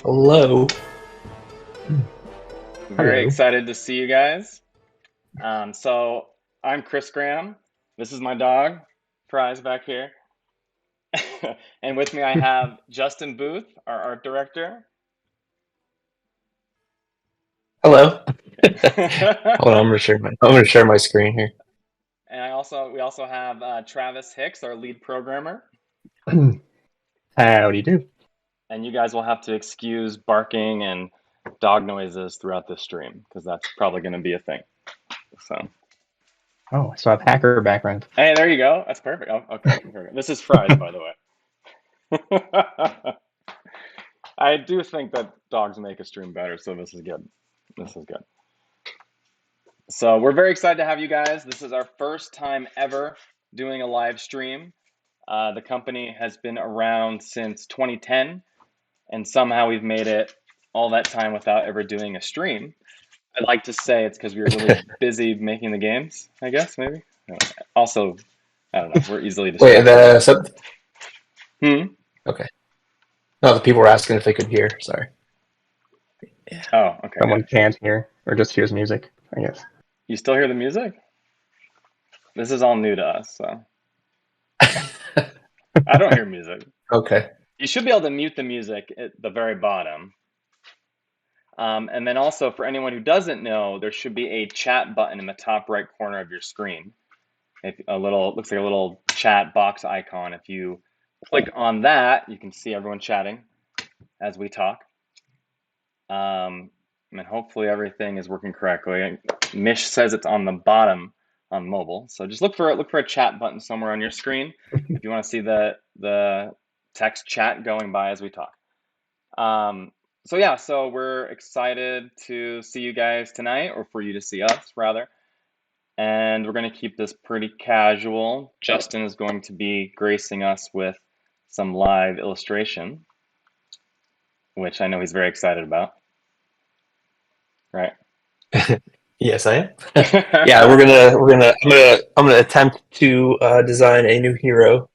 Hello. Very Hello. excited to see you guys. So I'm Chris Graham. This is my dog, Prize back here. And with me I have Justin Booth, our art director. Hello. Hold on, And I'm gonna share my screen here. we also have Travis Hicks, our lead programmer. Howdy do. And you guys will have to excuse barking and dog noises throughout this stream because that's probably going to be a thing. So, Oh, so I have hacker background. hey, there you go. That's perfect. Oh, okay. This is Fries, by the way. I do think that dogs make a stream better, so this is good. This is good. So we're very excited to have you guys. This is our first time ever doing a live stream. The company has been around since 2010, and somehow we've made it all that time without ever doing a stream. I'd like to say it's because we were really busy making the games, I guess, maybe. Also, I don't know, we're easily Wait, distracted. Hmm? okay. No, the people were asking if they could hear. Sorry. Yeah. Oh, okay, Someone good. can't hear or just hears music, I guess. You still hear the music? This is all new to us, so. I don't hear music. Okay. You should be able to mute the music at the very bottom. And then also for anyone who doesn't know, there should be a chat button in the top right corner of your screen. If looks like a little chat box icon. If you click on that, you can see everyone chatting as we talk. And hopefully everything is working correctly. Mish says it's on the bottom on mobile. So just look for a chat button somewhere on your screen if you want to see the text chat going by as we talk. So yeah, so we're excited to see you guys tonight, or for you to see us rather. And we're going to keep this pretty casual. Justin is going to be gracing us with some live illustration, which I know he's very excited about. Right? Yes, I am. Yeah, I'm gonna attempt to design a new hero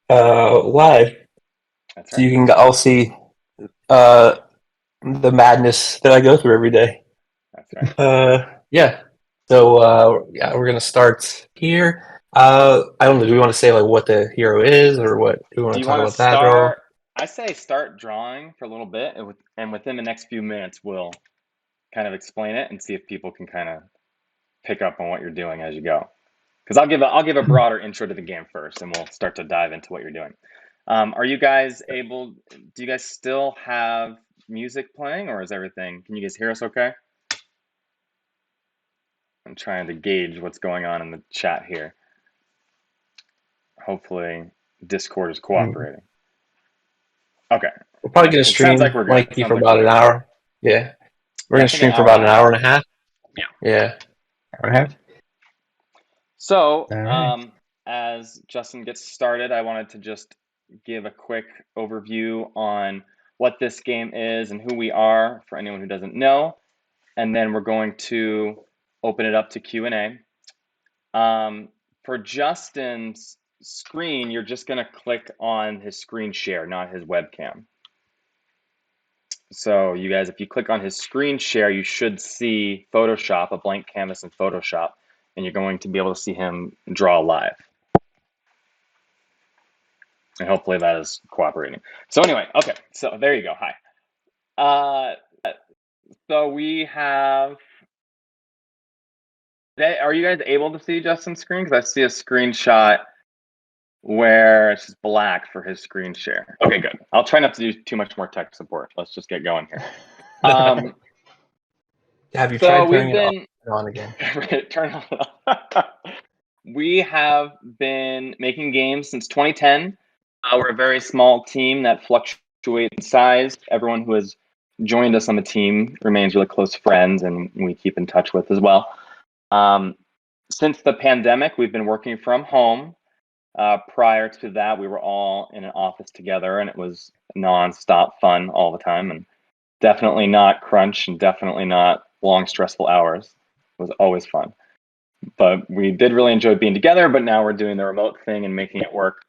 live, That's so right. you can all see uh the madness that I go through every day. That's right. Yeah. So yeah, we're gonna start here. I don't know. Do we want to say like what the hero is, or what? Do we want Do to you talk want to about that at all? start? I say start drawing for a little bit, and within the next few minutes, we'll kind of explain it and see if people can kind of pick up on what you're doing as you go. Because I'll give a broader intro to the game first, and we'll start to dive into what you're doing. Are you guys able? Do you guys still have music playing, or is everything? Can you guys hear us? Okay. I'm trying to gauge what's going on in the chat here. Hopefully, Discord is cooperating. Okay. We're probably gonna It sounds like stream we're good. It Mikey sounds for like we're about an good. hour. Yeah, we're Yeah, I gonna think an stream for hour and about a an half. hour and a half. Yeah. Yeah. Hour and a half. So, All right. as Justin gets started, I wanted to just give a quick overview on what this game is and who we are for anyone who doesn't know, and then we're going to open it up to Q&A. For Justin's screen, you're just going to click on his screen share, not his webcam. So you guys, if you click on his screen share, you should see Photoshop, a blank canvas in Photoshop, and you're going to be able to see him draw live. And hopefully that is cooperating. So anyway, okay, so there you go, hi. So we have, are you guys able to see Justin's screen? Because I see a screenshot where it's just black for his screen share. Okay, good. I'll try not to do too much more tech support. Let's just get going here. Have you So tried we've turning it been, on again? turn on. We have been making games since 2010. We're a very small team that fluctuates in size. Everyone who has joined us on the team remains really close friends, and we keep in touch with as well. Since the pandemic, we've been working from home. Prior to that, we were all in an office together, and it was nonstop fun all the time, and definitely not crunch, and definitely not long, stressful hours. It was always fun. But we did really enjoy being together, but now we're doing the remote thing and making it work.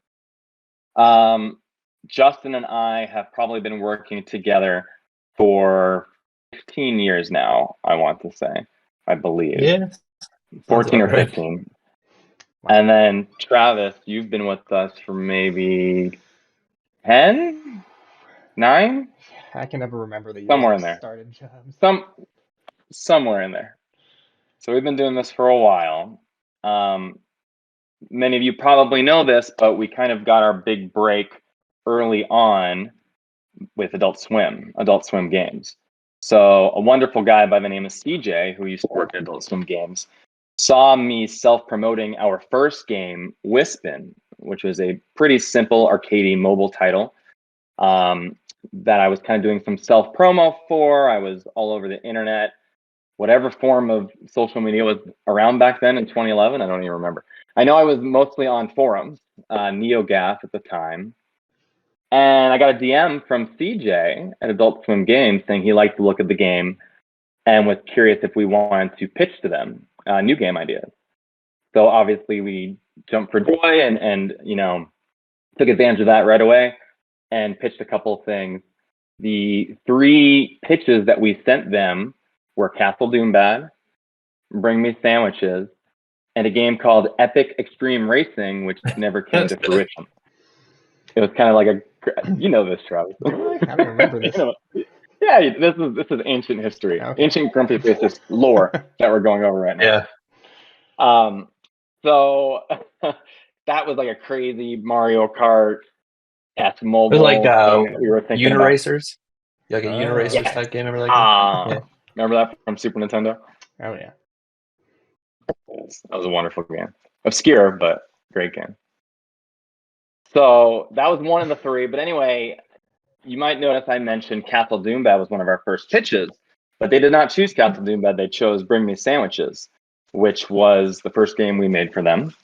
Justin and I have probably been working together for 15 years now, I want to say, I believe. Yeah. 14 or right. 15. Wow. And then Travis, you've been with us for maybe 10? 9? I can never remember the years somewhere I in there. started jobs. Somewhere in there. So we've been doing this for a while. Many of you probably know this, but we kind of got our big break early on with Adult Swim Games. So a wonderful guy by the name of CJ, who used to work at Adult Swim Games, saw me self-promoting our first game, Wispin, which was a pretty simple arcadey mobile title that I was kind of doing some self-promo for. I was all over the internet, whatever form of social media was around back then in 2011. I don't even remember. I know I was mostly on forums, NeoGAF at the time. And I got a DM from CJ at Adult Swim Games saying he liked the look of the game and was curious if we wanted to pitch to them new game ideas. So obviously we jumped for joy and you know, took advantage of that right away and pitched a couple of things. The 3 pitches that we sent them were Castle Doombad, Bring Me Sandwiches, and a game called Epic Extreme Racing, which never came to fruition. It was kind of like you know this, Travis. Really? I don't remember this. Yeah, this is ancient history, okay. Ancient Grumpyface lore that we're going over right now. Yeah. So that was like a crazy Mario Kart S mobile. It was like we were thinking Uniracers, like a Uniracers type game. Remember that game? Yeah. Remember that from Super Nintendo? Oh yeah, that was a wonderful game. Obscure, but great game. So that was one of the 3. But anyway, you might notice I mentioned Castle Doombad was one of our first pitches, but they did not choose Castle Doombad. They chose Bring Me Sandwiches, which was the first game we made for them.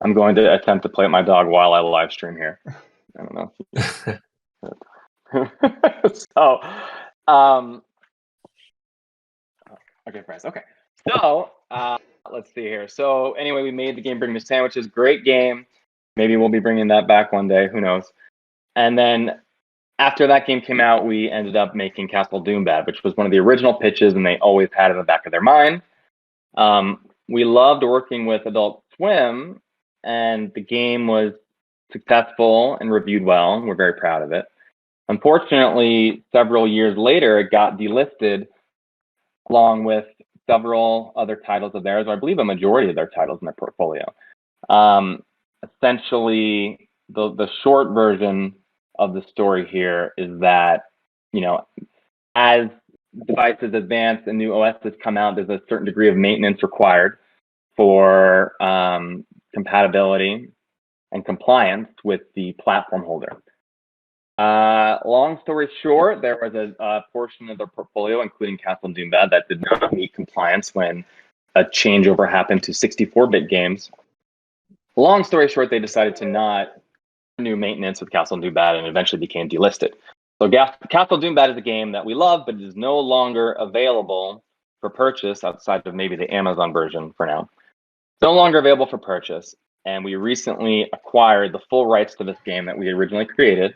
I'm going to attempt to play with my dog while I live stream here. I don't know. So, okay, Bryce. Okay. So, let's see here. So anyway, we made the game Bring Me Sandwiches. Great game. Maybe we'll be bringing that back one day. Who knows? And then after that game came out, we ended up making Castle Doombad, which was one of the original pitches, and they always had in the back of their mind. We loved working with Adult Swim, and the game was successful and reviewed well, and we're very proud of it. Unfortunately, several years later, it got delisted along with several other titles of theirs, or I believe a majority of their titles in their portfolio. Essentially, the short version of the story here is that, you know, as devices advance and new OSs come out, there's a certain degree of maintenance required for compatibility and compliance with the platform holder. Long story short, there was a portion of their portfolio, including Castle Doombad, that did not meet compliance when a changeover happened to 64-bit games. Long story short, they decided to not renew maintenance with Castle Doombad and eventually became delisted. So Castle Doombad is a game that we love, but it is no longer available for purchase outside of maybe the Amazon version for now. It's no longer available for purchase, and we recently acquired the full rights to this game that we originally created.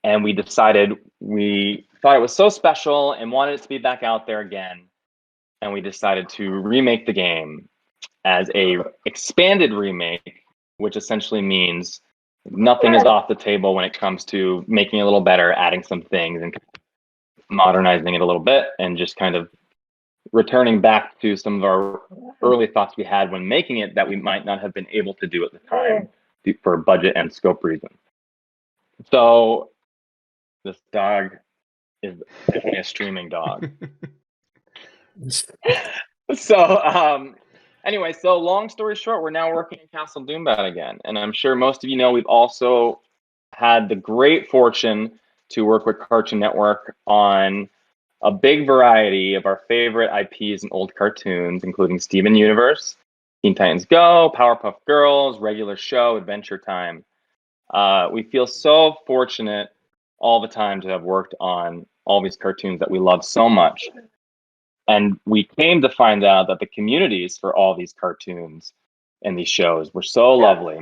And we decided we thought it was so special and wanted it to be back out there again. And we decided to remake the game as a expanded remake, which essentially means nothing is off the table when it comes to making it a little better, adding some things and modernizing it a little bit, and just kind of returning back to some of our early thoughts we had when making it that we might not have been able to do at the time for budget and scope reasons. So this dog is definitely a streaming dog. So anyway, so long story short, we're now working in Castle Doombad again. And I'm sure most of you know we've also had the great fortune to work with Cartoon Network on a big variety of our favorite IPs and old cartoons, including Steven Universe, Teen Titans Go, Powerpuff Girls, Regular Show, Adventure Time. We feel so fortunate all the time to have worked on all these cartoons that we love so much. And we came to find out that the communities for all these cartoons and these shows were so lovely.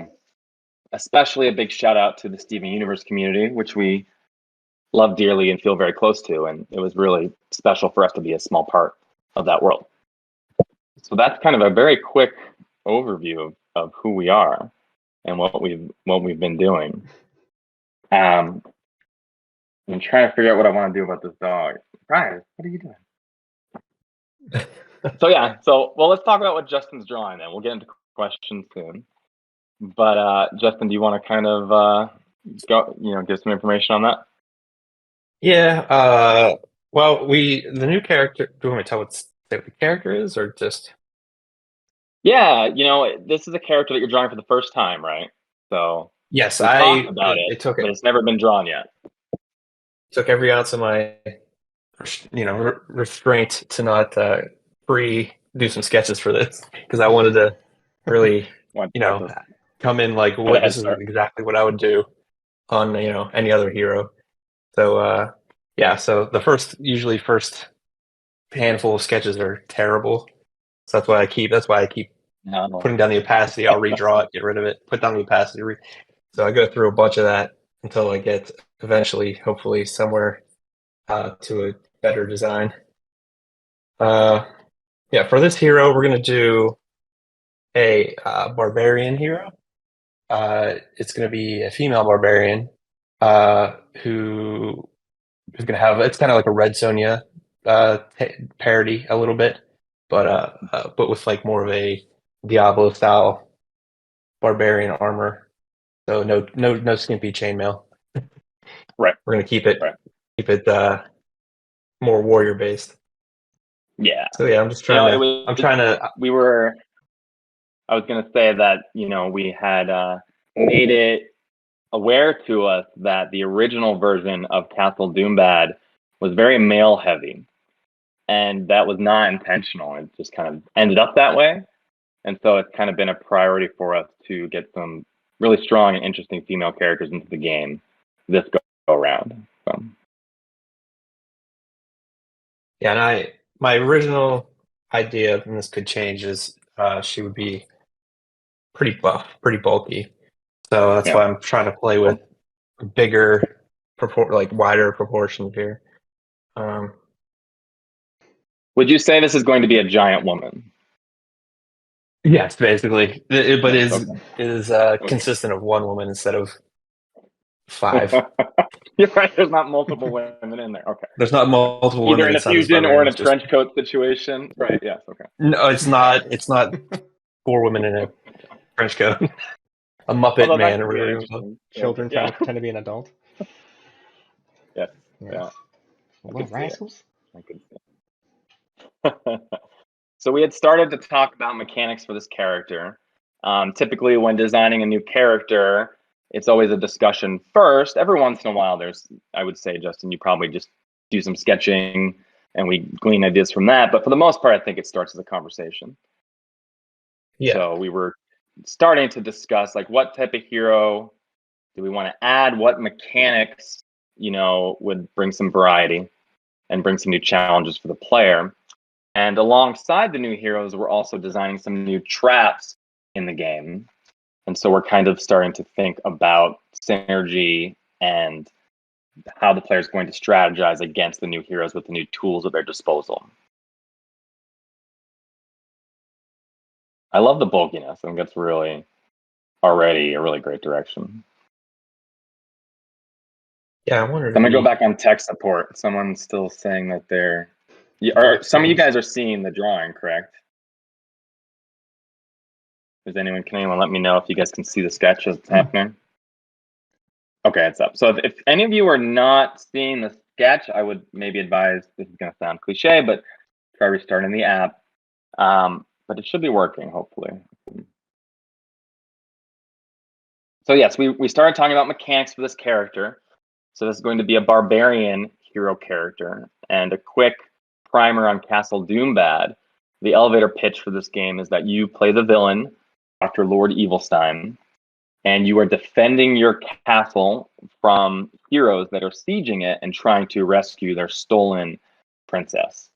Especially a big shout out to the Steven Universe community, which we love dearly and feel very close to, and it was really special for us to be a small part of that world. So that's kind of a very quick overview of who we are and what we've been doing. I'm trying to figure out what I want to do about this dog. Brian, what are you doing? So let's talk about what Justin's drawing then. We'll get into questions soon. But Justin, do you want to kind of give some information on that? Yeah. Well, the new character. Do you want me to tell what the character is, or just? Yeah, this is a character that you're drawing for the first time, right? So Yes, we talked about it, took but it's never been drawn yet. Took every ounce of my, restraint to not do some sketches for this, because I wanted to really, come in like what this is exactly what I would do on any other hero. So so the first handful of sketches are terrible. So that's why I keep putting down the opacity. I'll redraw it, get rid of it, put down the opacity. So I go through a bunch of that until I get eventually, hopefully, somewhere to a better design. For this hero, we're gonna do a barbarian hero. It's gonna be a female barbarian who's gonna have, it's kind of like a Red Sonja parody a little bit, but with like more of a Diablo style barbarian armor. So no skimpy chainmail. Right. We're gonna keep it more warrior based. Yeah. So yeah, I'm just trying I was gonna say that we had made it aware to us that the original version of Castle Doombad was very male heavy, and that was not intentional. It just kind of ended up that way, and so it's kind of been a priority for us to get some really strong and interesting female characters into the game this go around. So. Yeah, and my original idea, and this could change, is she would be pretty buff, pretty bulky. So that's why I'm trying to play with bigger, wider proportions here. Would you say this is going to be a giant woman? Yes, basically, but is consistent of one woman instead of 5. You're right. There's not multiple women in there. Okay. There's not multiple either women in a fusion or in a trench coat situation. Right. Yes. Okay. No, it's not. It's not 4 women in a trench coat. A Muppet Man or whatever. Children trying to pretend to be an adult. Yes. Yeah. What rascals? I could see. So we had started to talk about mechanics for this character. Typically, when designing a new character, it's always a discussion first. Every once in a while, I would say, Justin, you probably just do some sketching and we glean ideas from that. But for the most part, I think it starts as a conversation. Yeah. So we were starting to discuss like what type of hero do we want to add, what mechanics, would bring some variety and bring some new challenges for the player. And alongside the new heroes, we're also designing some new traps in the game. And so we're kind of starting to think about synergy and how the player is going to strategize against the new heroes with the new tools at their disposal. I love the bulkiness. I think that's really already a really great direction. Yeah, I wonder. I'm gonna go back on tech support. Someone's still saying that some of you guys are seeing the drawing, correct? Can anyone let me know if you guys can see the sketch as it's happening? Okay, it's up. So if any of you are not seeing the sketch, I would maybe advise, this is gonna sound cliche, but try restarting the app. But it should be working, hopefully. So yes, we started talking about mechanics for this character. So this is going to be a barbarian hero character. And a quick primer on Castle Doombad. The elevator pitch for this game is that you play the villain, Dr. Lord Evilstein, and you are defending your castle from heroes that are sieging it and trying to rescue their stolen princess.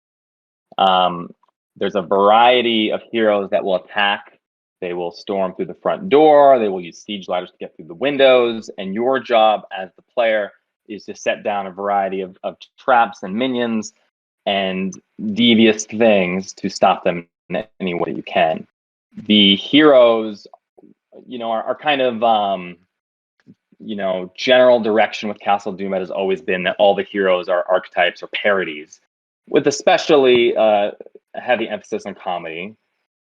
There's a variety of heroes that will attack. They will storm through the front door. They will use siege ladders to get through the windows. And your job as the player is to set down a variety of traps and minions and devious things to stop them in any way you can. The heroes, are kind of, general direction with Castle Doombad has always been that all the heroes are archetypes or parodies, with especially a heavy emphasis on comedy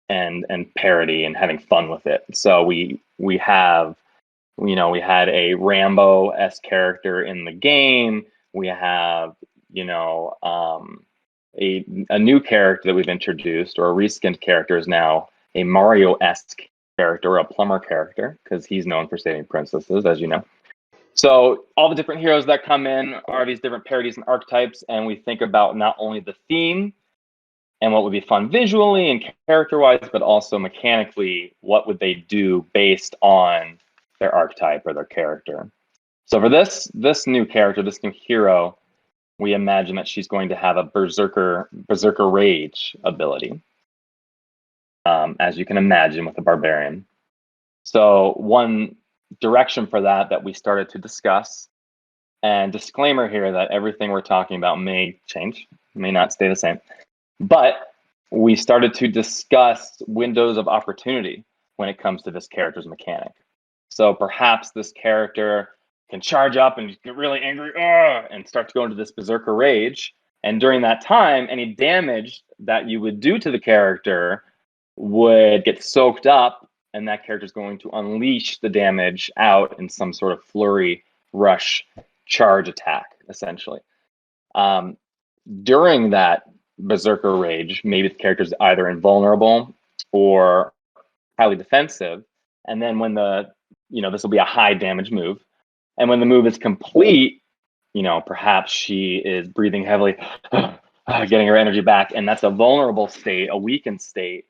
and parody and having fun with it. So we had a Rambo-esque character in the game. We have, a new character that we've introduced, or a reskinned character, is now a Mario-esque character, a plumber character, because he's known for saving princesses, as you know. So all the different heroes that come in are these different parodies and archetypes, and we think about not only the theme and what would be fun visually and character-wise, but also mechanically, what would they do based on their archetype or their character. So for this new character, this new hero, we imagine that she's going to have a berserker rage ability, as you can imagine with a barbarian. So one direction for that we started to discuss, and disclaimer here that everything we're talking about may change, may not stay the same, but we started to discuss windows of opportunity when it comes to this character's mechanic. So perhaps this character can charge up and get really angry and start to go into this berserker rage. And during that time, any damage that you would do to the character would get soaked up, and that character is going to unleash the damage out in some sort of flurry, rush, charge attack, essentially. During that berserker rage, maybe the character is either invulnerable or highly defensive. And then when this will be a high damage move. And when the move is complete, perhaps she is breathing heavily, getting her energy back. And that's a vulnerable state, a weakened state.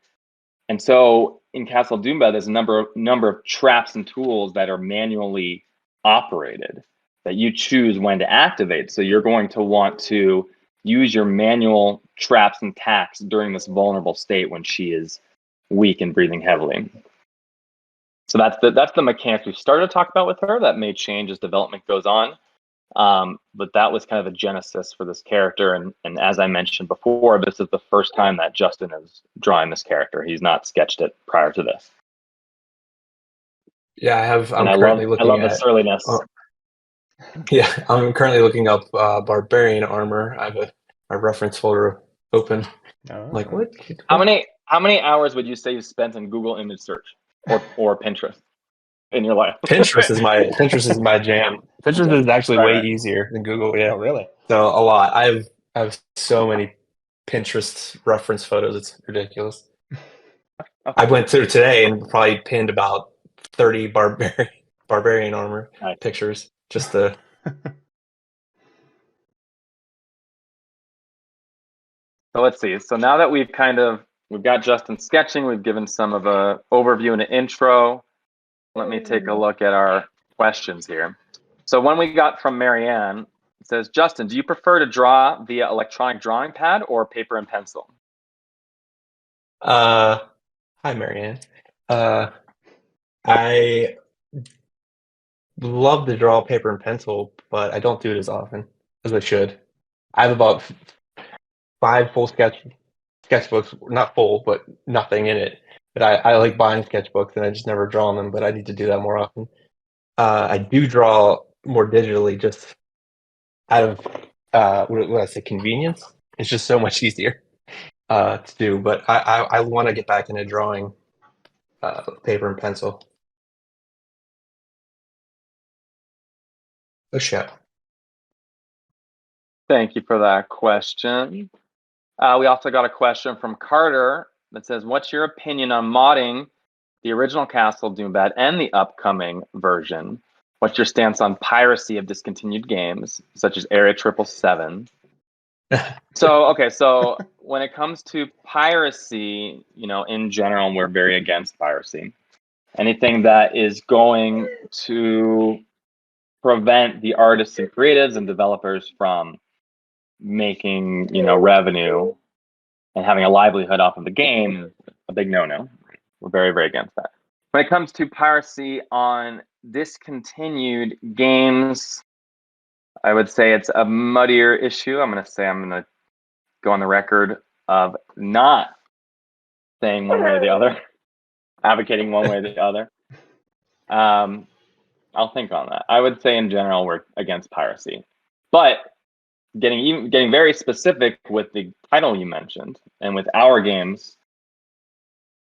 And so in Castle Doombad, there's a number of traps and tools that are manually operated that you choose when to activate. So you're going to want to use your manual traps and attacks during this vulnerable state when she is weak and breathing heavily. So that's the mechanics we started to talk about with her. That may change as development goes on. But that was kind of the genesis for this character. And as I mentioned before, this is the first time that Justin is drawing this character. He's not sketched it prior to this. Yeah, I love the surliness. Yeah, I'm currently looking up barbarian armor. I have a reference folder open. Oh. Like, what? How many hours would you say you spent in Google image search or Pinterest in your life? Pinterest is my jam. Pinterest is actually way easier than Google. Yeah. Oh, really? So a lot. I have so many Pinterest reference photos. It's ridiculous. Okay. I went through today and probably pinned about 30 barbarian armor pictures just to. So let's see. So now that we've got Justin sketching, we've given some of a overview and an intro. Let me take a look at our questions here. So one we got from Marianne, it says, Justin, do you prefer to draw via electronic drawing pad or paper and pencil? Hi, Marianne. I love to draw paper and pencil, but I don't do it as often as I should. I have about 5 full sketchbooks, not full, but nothing in it. But I like buying sketchbooks, and I just never draw on them, but I need to do that more often. I do draw more digitally just out of, what I say, convenience. It's just so much easier to do, but I want to get back into drawing paper and pencil. Oh, shit. Thank you for that question. We also got a question from Carter that says, what's your opinion on modding the original Castle Doombad and the upcoming version? What's your stance on piracy of discontinued games, such as Area 777? So when it comes to piracy, in general, we're very against piracy. Anything that is going to prevent the artists and creatives and developers from making, revenue and having a livelihood off of the game, a big no-no. We're very, very against that. When it comes to piracy on discontinued games, I would say it's a muddier issue. I'm going to go on the record of not saying one way or the other, advocating one way or the other. I'll think on that. I would say in general we're against piracy, but getting very specific with the title you mentioned and with our games,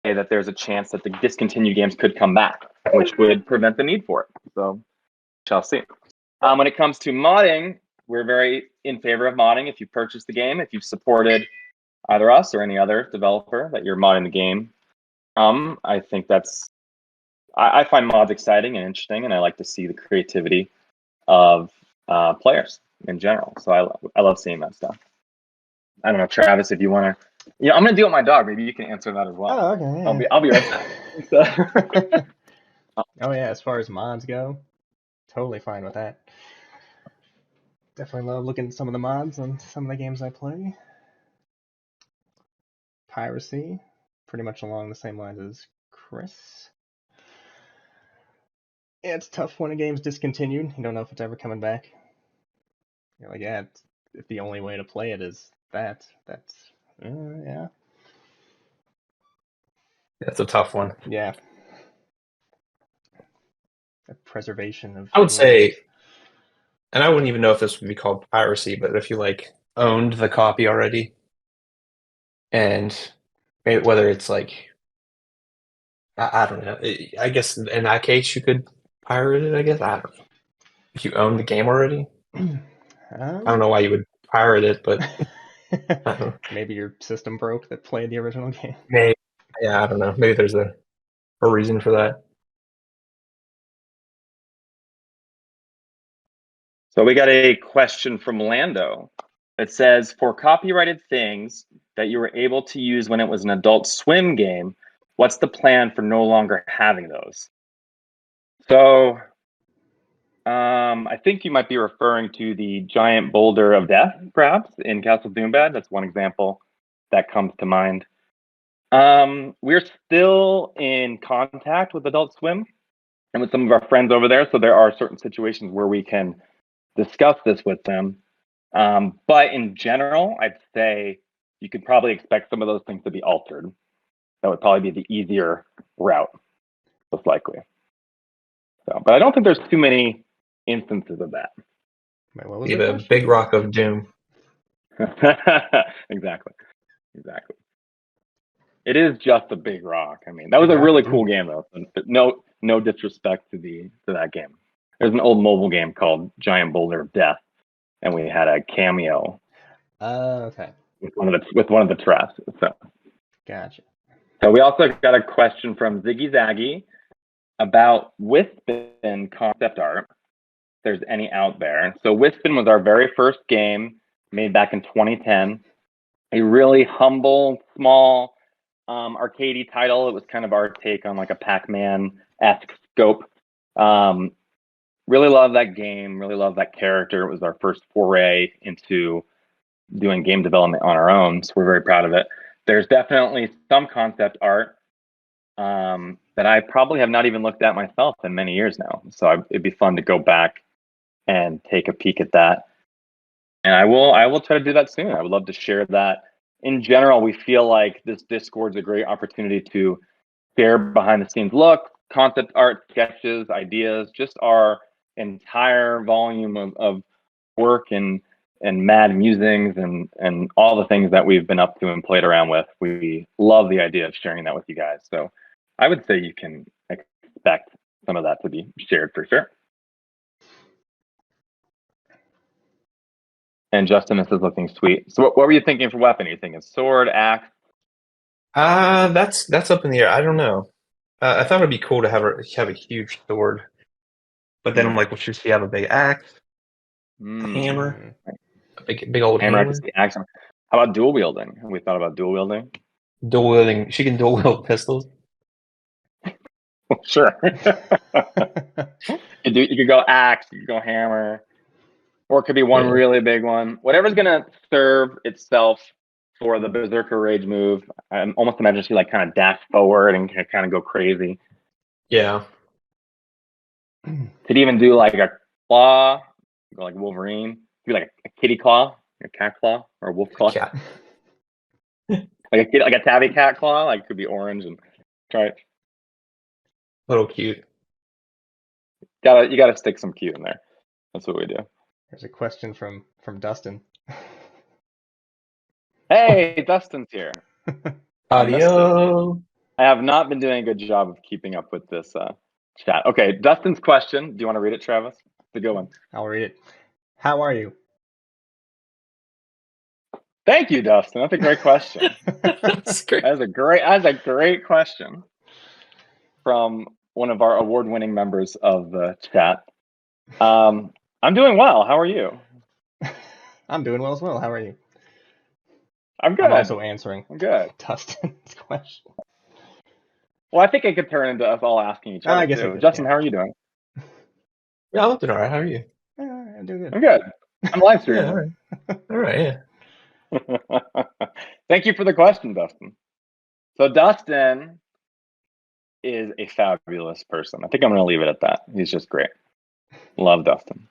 say that there's a chance that the discontinued games could come back, which would prevent the need for it. So, shall see. When it comes to modding, we're very in favor of modding. If you purchase the game, if you've supported either us or any other developer that you're modding the game, I think I find mods exciting and interesting, and I like to see the creativity of players in general. So I love seeing that stuff. I don't know, Travis, if you want to. I'm going to deal with my dog. Maybe you can answer that as well. Oh, okay. Yeah. I'll be right back. Oh yeah, as far as mods go, totally fine with that. Definitely love looking at some of the mods on some of the games I play. Piracy, pretty much along the same lines as Chris. Yeah, it's tough when a game's discontinued. You don't know if it's ever coming back. You're like, yeah, if the only way to play it is that's yeah. That's a tough one. Yeah. The preservation of. I would say, and I wouldn't even know if this would be called piracy, but if you like owned the copy already, and maybe whether it's like, I don't know. I guess in that case you could pirate it. I guess I don't know. If you own the game already, I don't know why you would pirate it, but maybe your system broke that played the original game. Maybe, yeah, I don't know. Maybe there's a reason for that. So we got a question from Lando. It says, for copyrighted things that you were able to use when it was an Adult Swim game, what's the plan for no longer having those? So I think you might be referring to the giant boulder of death, perhaps, in Castle Doombad. That's one example that comes to mind. We're still in contact with Adult Swim and with some of our friends over there. So there are certain situations where we can discuss this with them. But in general, I'd say you could probably expect some of those things to be altered. That would probably be the easier route, most likely. So, but I don't think there's too many instances of that. Wait, what was Be the big rock of doom. Exactly. It is just a big rock. I mean, that was a really cool game, though. No disrespect to that game. There's an old mobile game called Giant Boulder of Death, and we had a cameo. Okay. With one of the traps. So. Gotcha. So we also got a question from Ziggy Zaggy about Wispin concept art. If there's any out there. So Wispin was our very first game made back in 2010. A really humble, small, arcadey title. It was kind of our take on like a Pac-Man-esque scope. Really love that game. Really love that character. It was our first foray into doing game development on our own. So we're very proud of it. There's definitely some concept art that I probably have not even looked at myself in many years now. So it'd be fun to go back and take a peek at that. And I will try to do that soon. I would love to share that. In general, we feel like this Discord is a great opportunity to share behind the scenes look, concept art, sketches, ideas, just our entire volume of work and mad musings and all the things that we've been up to and played around with. We love the idea of sharing that with you guys. So I would say you can expect some of that to be shared for sure. And Justin, this is looking sweet. So what were you thinking for weapon? Are you thinking sword, axe? That's up in the air. I don't know. I thought it'd be cool to have a huge sword, but then I'm like, well, should she have a big axe, a hammer, a big old hammer? Axe. How about dual wielding? Have we thought about dual wielding? Dual wielding. She can dual wield pistols. Sure. You could go axe. You could go hammer. Or it could be one really big one. Whatever's going to serve itself for the Berserker Rage move. I almost imagine she like kind of dash forward and kind of go crazy. Yeah. Could even do like a claw, like Wolverine. Could be like a kitty claw, a cat claw, or a wolf claw. Cat. Like a tabby cat claw. Like could be orange and try it. Little cute. You gotta stick some cute in there. That's what we do. There's a question from Dustin. Hey, Dustin's here. Audio. I have not been doing a good job of keeping up with this chat. Okay, Dustin's question. Do you want to read it, Travis? It's a good one. I'll read it. How are you? Thank you, Dustin. That's a great question. That's great. That's a great question from one of our award-winning members of the chat. I'm doing well. How are you? I'm doing well as well. How are you? I'm good. I'm also answering I'm good. Dustin's question. Well, I think it could turn into us all asking each other. I guess too. it could, Justin, yeah. how are you doing? Yeah, I'm doing all right. How are you? I'm doing good. I'm good. I'm live Yeah, streaming. all right. All right, yeah. Thank you for the question, Dustin. So Dustin is a fabulous person. I think I'm going to leave it at that. He's just great. Love Dustin.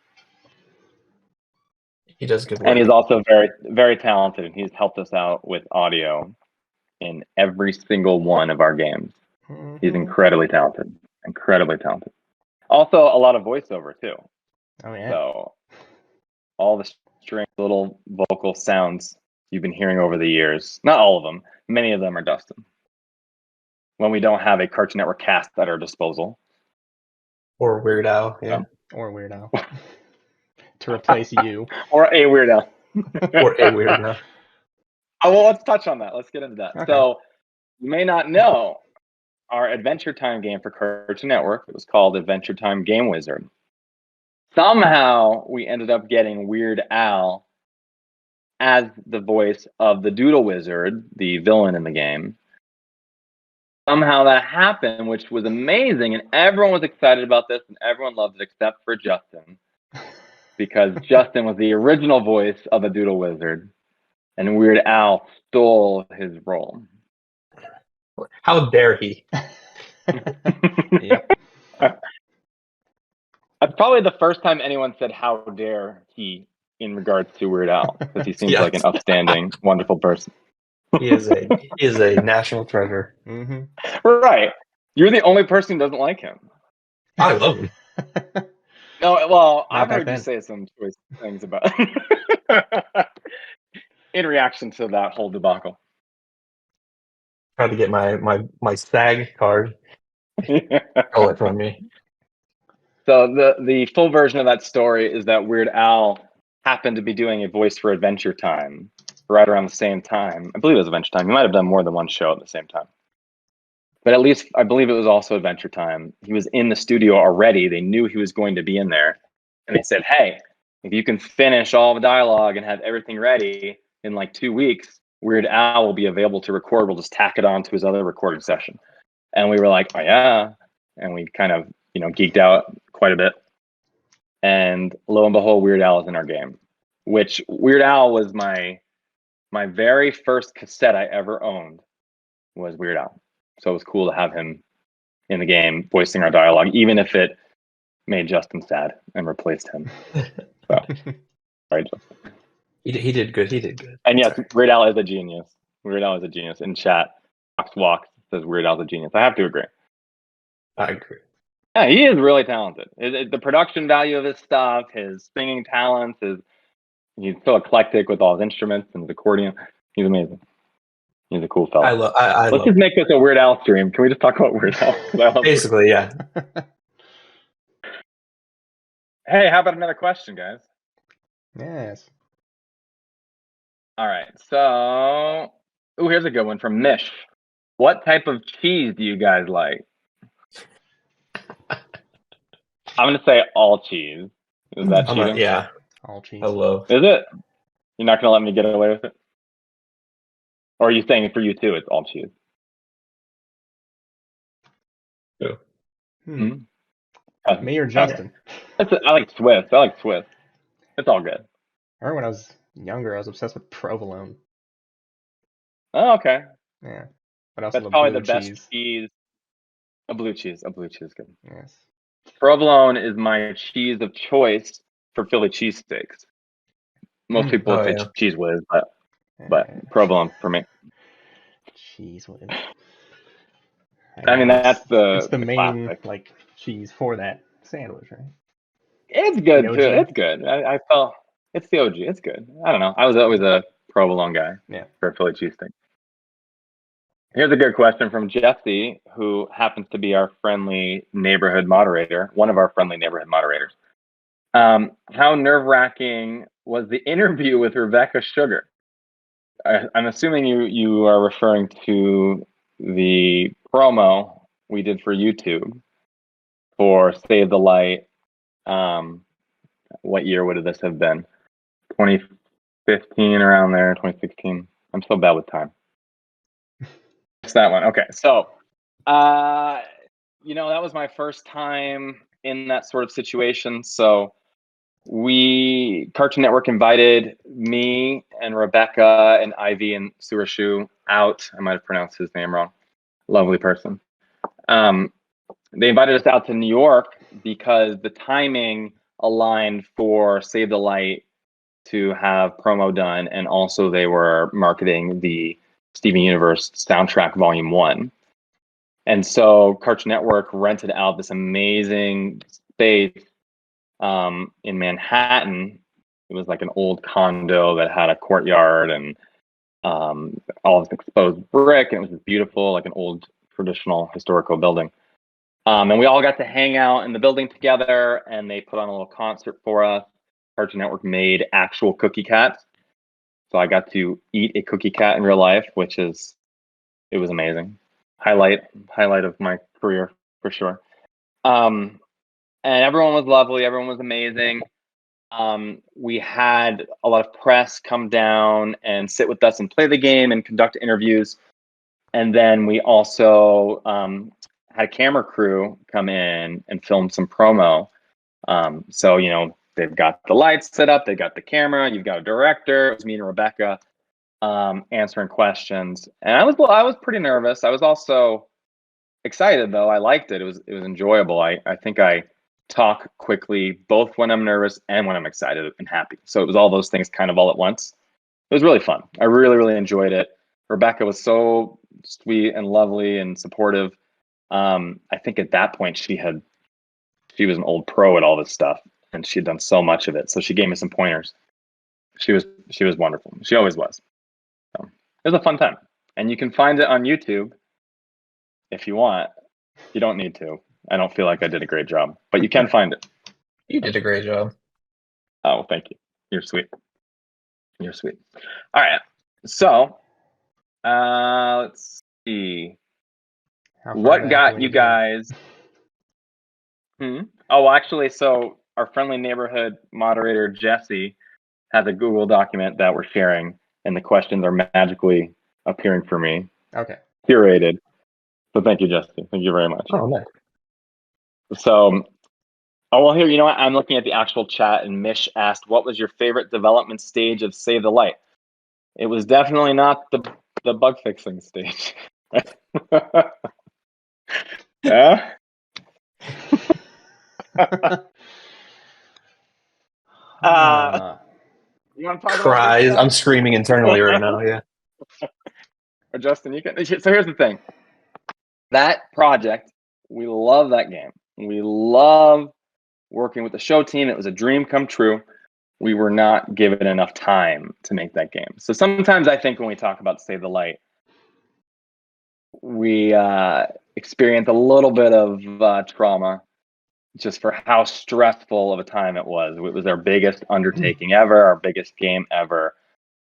He does good work. And he's also very, very talented. And he's helped us out with audio in every single one of our games. Mm-hmm. He's incredibly talented. Incredibly talented. Also, a lot of voiceover, too. Oh, yeah. So all the string, little vocal sounds you've been hearing over the years, not all of them, many of them are Dustin. When we don't have a Cartoon Network cast at our disposal. Or Weird Al, yeah. Or Weird Al. To replace you. Or a Weird Al. Or a Weird Al. Oh, well, let's touch on that. Let's get into that. Okay. So, you may not know our Adventure Time game for Cartoon Network. It was called Adventure Time Game Wizard. Somehow, we ended up getting Weird Al as the voice of the Doodle Wizard, the villain in the game. Somehow that happened, which was amazing, and everyone was excited about this, and everyone loved it except for Justin, because Justin was the original voice of the Doodle Wizard, and Weird Al stole his role. How dare he? Yep. That's probably the first time anyone said "How dare he" in regards to Weird Al, because he seems Yes. like an upstanding, wonderful person. He is a national treasure. Mm-hmm. Right. You're the only person who doesn't like him. I love him. No, well, Not I've back heard you then. say some choice things about in reaction to that whole debacle. Tried to get my SAG card. Stole it from me. So the full version of that story is that Weird Al happened to be doing a voice for Adventure Time right around the same time. I believe it was Adventure Time. He might have done more than one show at the same time. But at least I believe it was also Adventure Time. He was in the studio already. They knew he was going to be in there. And they said, hey, if you can finish all the dialogue and have everything ready in like 2 weeks, Weird Al will be available to record. We'll just tack it on to his other recording session. And we were like, oh, yeah. And we kind of, geeked out quite a bit. And lo and behold, Weird Al is in our game, which Weird Al was my very first cassette I ever owned was Weird Al. So it was cool to have him in the game voicing our dialogue, even if it made Justin sad and replaced him. So, sorry, Justin. He did good. He did good. And yes, Weird Al is a genius. Weird Al is a genius. In chat, Walks says Weird Al's a genius. I have to agree. I agree. Yeah, he is really talented. The production value of his stuff, his singing talents, he's so eclectic with all his instruments and his accordion. He's amazing. He's a cool fellow. Let's just make this a Weird Al stream. Can we just talk about Weird Al? Basically, yeah. Hey, how about another question, guys? Yes. All right. So, here's a good one from Mish. What type of cheese do you guys like? I'm going to say all cheese. Is that cheating? Yeah. All cheese. Hello. Is it? You're not going to let me get away with it? Or are you saying for you too, it's all cheese? Me or Justin? I like Swiss. It's all good. I remember when I was younger, I was obsessed with provolone. Oh, okay. Yeah. But also That's probably the cheese. best cheese. A blue cheese. A blue cheese is good. Yes. Provolone is my cheese of choice for Philly cheesesteaks. Most people would say yeah. cheese whiz, but provolone for me. Cheese whiz. I mean, that's it's the the main classic. like cheese for that sandwich, right? It's good The too. OG? It's good. I felt it's the OG. It's good. I don't know. I was always a provolone guy for a Philly cheesesteak. Here's a good question from Jesse, who happens to be our friendly neighborhood moderator, one of our friendly neighborhood moderators. How nerve-wracking was the interview with Rebecca Sugar? I'm assuming you are referring to the promo we did for YouTube for Save the Light. What year would this have been? 2015, around there, 2016. I'm so bad with time. It's that one. Okay, so that was my first time in that sort of situation. So Cartoon Network invited me and Rebecca and Ivy and Surashu out. I might have pronounced his name wrong. Lovely person. They invited us out to New York because the timing aligned for Save the Light to have promo done, and also they were marketing the Steven Universe soundtrack Volume 1. And so Cartoon Network rented out this amazing space in Manhattan. It was like an old condo that had a courtyard and all this exposed brick, and it was just beautiful, like an old traditional historical building. And we all got to hang out in the building together, and they put on a little concert for us. Cartoon Network made actual cookie cats. So I got to eat a cookie cat in real life, it was amazing. Highlight of my career for sure. And everyone was lovely. Everyone was amazing. We had a lot of press come down and sit with us and play the game and conduct interviews. And then we also had a camera crew come in and film some promo. So, they've got the lights set up, they've got the camera, you've got a director. It was me and Rebecca answering questions. And I was pretty nervous. I was also excited though. I liked it. It was enjoyable. I think I talk quickly both when I'm nervous and when I'm excited and happy. So it was all those things kind of all at once. It was really fun. I really, really enjoyed it. Rebecca was so sweet and lovely and supportive. I think at that point she was an old pro at all this stuff, and she had done so much of it. So she gave me some pointers. She was wonderful. She always was. So it was a fun time, and you can find it on YouTube if you want. You don't need to. I don't feel like I did a great job, but you can find it. You did a great job. Oh, thank you. You're sweet. You're sweet. All right. So, let's see. What got you guys? Oh, actually, so our friendly neighborhood moderator, Jesse, has a Google document that we're sharing, and the questions are magically appearing for me. Okay. Curated. So thank you, Jesse. Thank you very much. Oh, nice. So, here, you know what? I'm looking at the actual chat, and Mish asked, what was your favorite development stage of Save the Light? It was definitely not the bug fixing stage. Yeah. You want to talk Cries. about I'm screaming internally right now. Yeah. Or Justin, you can. So here's the thing. That project, we love that game. We love working with the show team. It was a dream come true. We were not given enough time to make that game. So sometimes I think when we talk about Save the Light, we experience a little bit of trauma just for how stressful of a time it was. It was our biggest undertaking ever, our biggest game ever,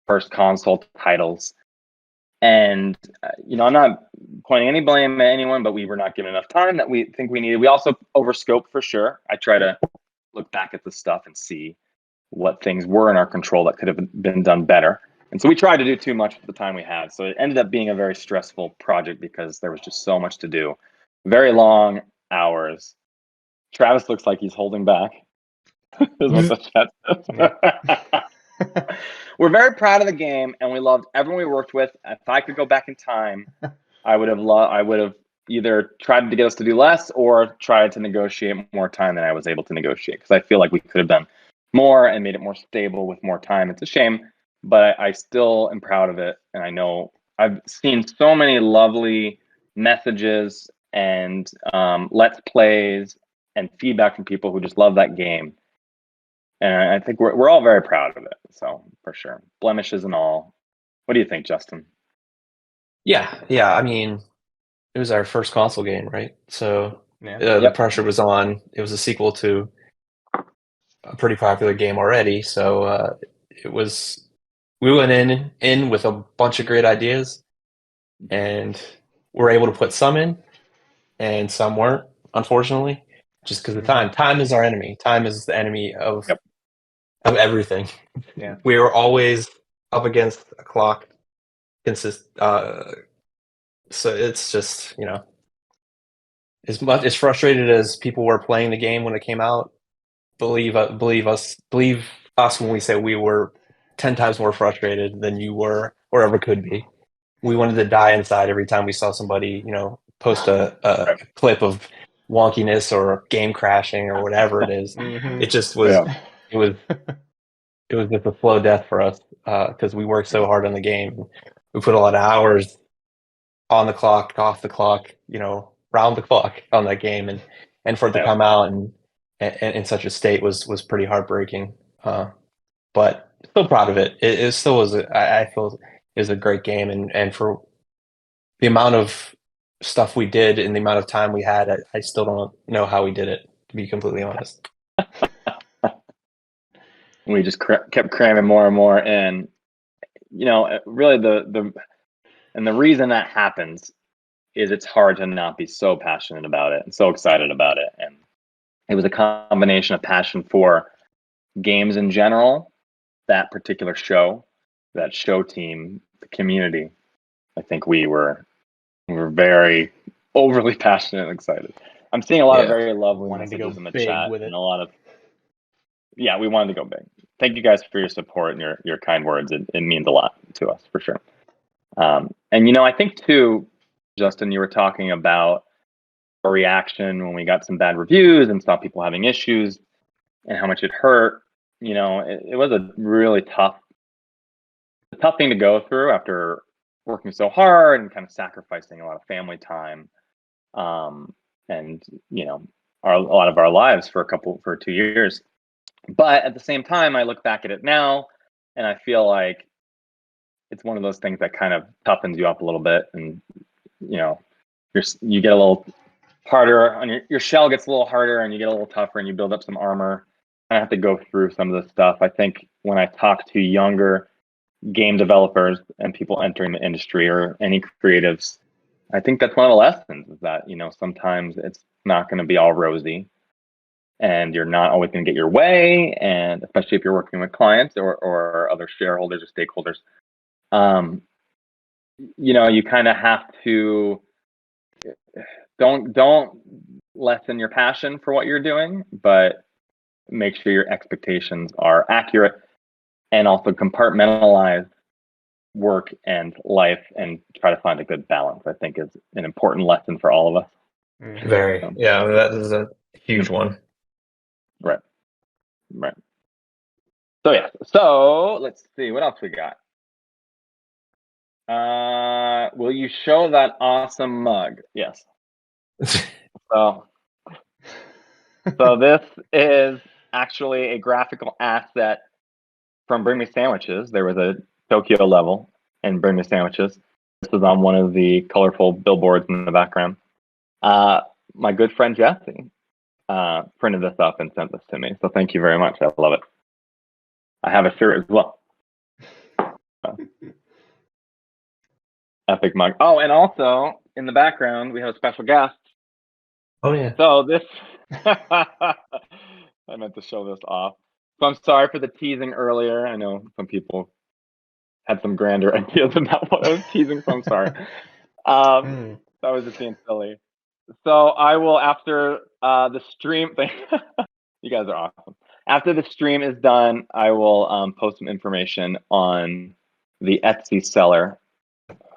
first console titles. And, I'm not pointing any blame at anyone, but we were not given enough time that we think we needed. We also overscoped for sure. I try to look back at the stuff and see what things were in our control that could have been done better. And so we tried to do too much with the time we had. So it ended up being a very stressful project because there was just so much to do. Very long hours. Travis looks like he's holding back. Is what the chat says. We're very proud of the game, and we loved everyone we worked with. If I could go back in time, I would have either tried to get us to do less or tried to negotiate more time than I was able to negotiate, because I feel like we could have done more and made it more stable with more time. It's a shame, but I still am proud of it. And I know I've seen so many lovely messages and let's plays and feedback from people who just love that game. And I think we're all very proud of it. So for sure, blemishes and all. What do you think, Justin? Yeah. I mean, it was our first console game, right? So Yeah. the pressure was on. It was a sequel to a pretty popular game already, so it was. We went in with a bunch of great ideas, and we're able to put some in, and some weren't, unfortunately, just because of time. Time is our enemy. Time is the enemy of everything. Yeah. We were always up against a clock. So it's just, as frustrated as people were playing the game when it came out. Believe us when we say we were 10 times more frustrated than you were or ever could be. We wanted to die inside every time we saw somebody, post a clip of wonkiness or game crashing or whatever it is. It just was, it was just a slow death for us because we worked so hard on the game. We put a lot of hours on the clock, off the clock, round the clock on that game, and for it to come out and in such a state was pretty heartbreaking. But still proud of it. It still was. I feel is a great game, and for the amount of stuff we did and the amount of time we had, I still don't know how we did it. To be completely honest, we just kept cramming more and more, and really the reason that happens is it's hard to not be so passionate about it and so excited about it. And it was a combination of passion for games in general, that particular show, that show team, the community. I think we were very overly passionate and excited. I'm seeing a lot of very lovely messages in the chat and a lot of we wanted to go big. Thank you guys for your support and your kind words. It means a lot to us for sure. And I think too, Justin, you were talking about a reaction when we got some bad reviews and saw people having issues and how much it hurt. It was a really tough thing to go through after working so hard and kind of sacrificing a lot of family time, and a lot of our lives for 2 years. But at the same time, I look back at it now, and I feel like it's one of those things that kind of toughens you up a little bit, and you get a little harder on your shell gets a little harder, and you get a little tougher, and you build up some armor. I have to go through some of this stuff. I think when I talk to younger game developers and people entering the industry or any creatives, I think that's one of the lessons is that, sometimes it's not going to be all rosy and you're not always going to get your way. And especially if you're working with clients or other shareholders or stakeholders, you kind of have to don't lessen your passion for what you're doing, but make sure your expectations are accurate and also compartmentalize work and life and try to find a good balance, I think is an important lesson for all of us. Very. That is a huge one. Right. So let's see what else we got. Will you show that awesome mug? Yes. So this is actually a graphical asset from Bring Me Sandwiches. There was a Tokyo level in Bring Me Sandwiches. This was on one of the colorful billboards in the background. My good friend Jesse printed this up and sent this to me. So thank you very much. I love it. I have a shirt as well. Epic mug. Oh, and also in the background, we have a special guest. Oh, yeah. So this, I meant to show this off. So I'm sorry for the teasing earlier. I know some people had some grander ideas about what I was teasing, so I'm sorry. That was just being silly. So I will, after the stream thing, you guys are awesome. After the stream is done, I will post some information on the Etsy seller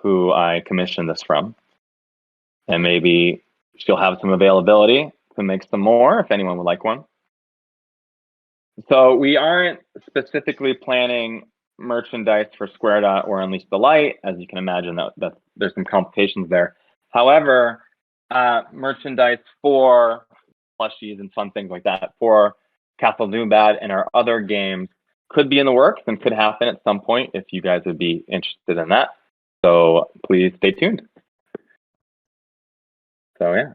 who I commissioned this from. And maybe she'll have some availability to make some more if anyone would like one. So we aren't specifically planning merchandise for Square Dot or Unleash the Light, as you can imagine. That there's some complications there. However, merchandise for plushies and fun things like that for Castle Doombad and our other games could be in the works and could happen at some point if you guys would be interested in that. So please stay tuned. So yeah.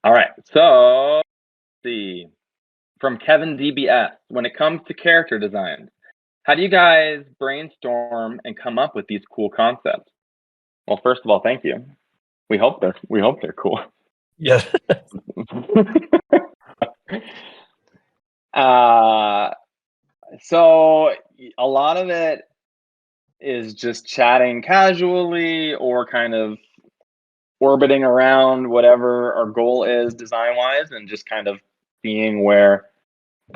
All right. So let's see. From Kevin DBS, when it comes to character designs, how do you guys brainstorm and come up with these cool concepts? Well, first of all, thank you. We hope they're cool. Yeah. So a lot of it is just chatting casually or kind of orbiting around whatever our goal is design-wise, and just kind of seeing where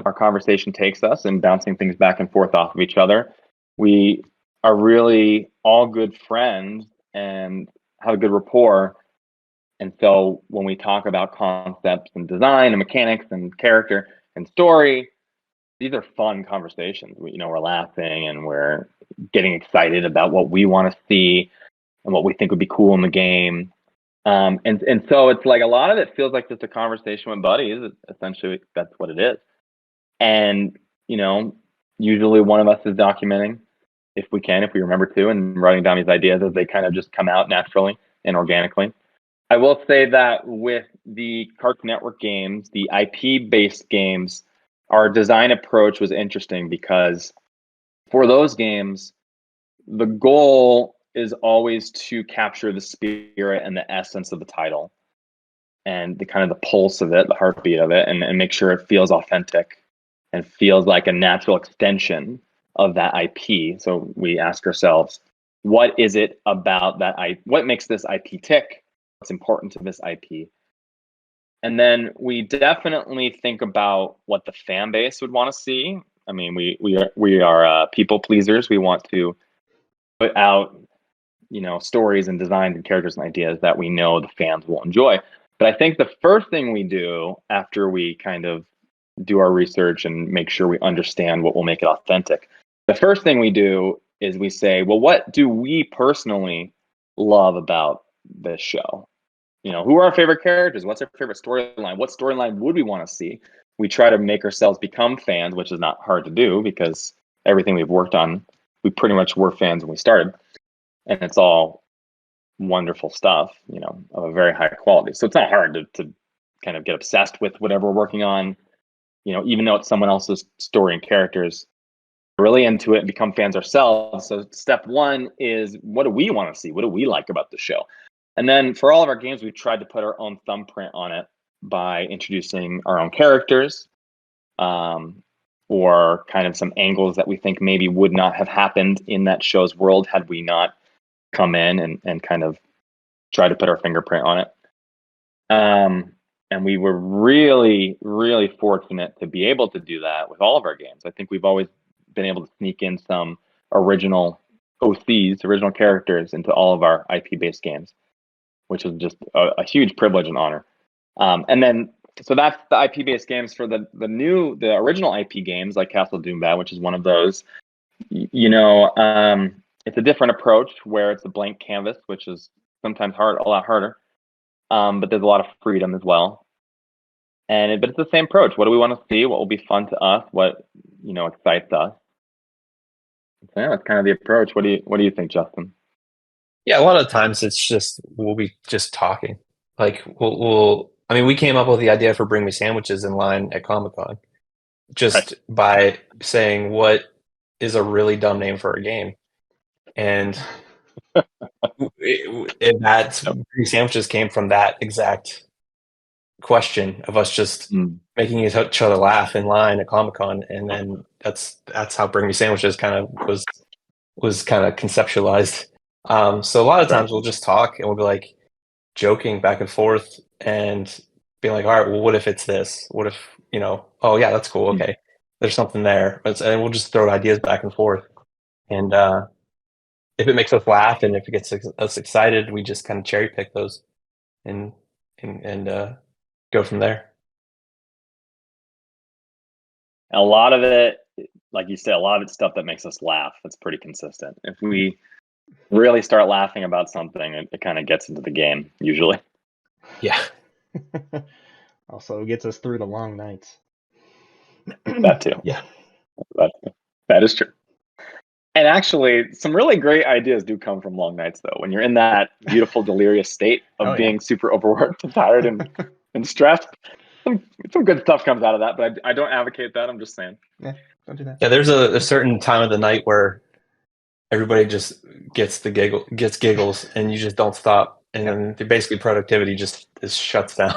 our conversation takes us and bouncing things back and forth off of each other. We are really all good friends and have a good rapport. And so when we talk about concepts and design and mechanics and character and story, these are fun conversations. We're laughing and we're getting excited about what we want to see and what we think would be cool in the game. And so it's like a lot of it feels like just a conversation with buddies. Essentially, that's what it is. And, usually one of us is documenting if we remember to, and writing down these ideas as they kind of just come out naturally and organically. I will say that with the Cartoon Network games, the IP-based games, our design approach was interesting because for those games, the goal is always to capture the spirit and the essence of the title and the kind of the pulse of it, the heartbeat of it, and make sure it feels authentic and feels like a natural extension of that IP. So we ask ourselves, what is it about that what makes this IP tick? What's important to this IP? And then we definitely think about what the fan base would want to see. I mean, we are people pleasers. We want to put out, stories and designs and characters and ideas that we know the fans will enjoy. But I think the first thing we do after we kind of do our research and make sure we understand what will make it authentic, the first thing we do is we say, well, what do we personally love about this show? Who are our favorite characters? What's our favorite storyline? What storyline would we want to see? We try to make ourselves become fans, which is not hard to do because everything we've worked on, we pretty much were fans when we started. And it's all wonderful stuff, of a very high quality. So it's not hard to kind of get obsessed with whatever we're working on, even though it's someone else's story and characters, really into it and become fans ourselves. So step one is, what do we want to see? What do we like about the show? And then for all of our games, we've tried to put our own thumbprint on it by introducing our own characters, or kind of some angles that we think maybe would not have happened in that show's world had we not come in and kind of try to put our fingerprint on it. And we were really, really fortunate to be able to do that with all of our games. I think we've always been able to sneak in some original OCs, original characters, into all of our IP-based games, which is just a huge privilege and honor. And then, so that's the IP-based games. For the original IP games like Castle Doombad, which is one of those, it's a different approach where it's a blank canvas, which is sometimes a lot harder. But there's a lot of freedom as well. But it's the same approach. What do we want to see? What will be fun to us? What, excites us? So yeah, that's kind of the approach. What do you think, Justin? Yeah, a lot of times we'll be just talking. Like we came up with the idea for Bring Me Sandwiches in line at Comic-Con just by saying what is a really dumb name for a game. And that Bring Me Sandwiches came from that exact question of us just making each other laugh in line at Comic-Con. And then that's how Bring Me Sandwiches kind of was kind of conceptualized. So a lot of times we'll just talk and we'll be like joking back and forth and being like, all right, well, what if it's this? What if, oh yeah, that's cool. Okay. There's something there. And we'll just throw ideas back and forth. And if it makes us laugh and if it gets us excited, we just kind of cherry pick those and go from there. And a lot of it, like you said, a lot of it's stuff that makes us laugh. That's pretty consistent. If we really start laughing about something, it kind of gets into the game usually. Yeah. Also gets us through the long nights. That too. Yeah. That is true. And actually, some really great ideas do come from long nights, though. When you're in that beautiful, delirious state of being super overworked and tired and stressed, some good stuff comes out of that. But I don't advocate that. I'm just saying. Yeah, don't do that. Yeah, there's a certain time of the night where everybody just gets giggles, and you just don't stop, and then basically productivity just shuts down.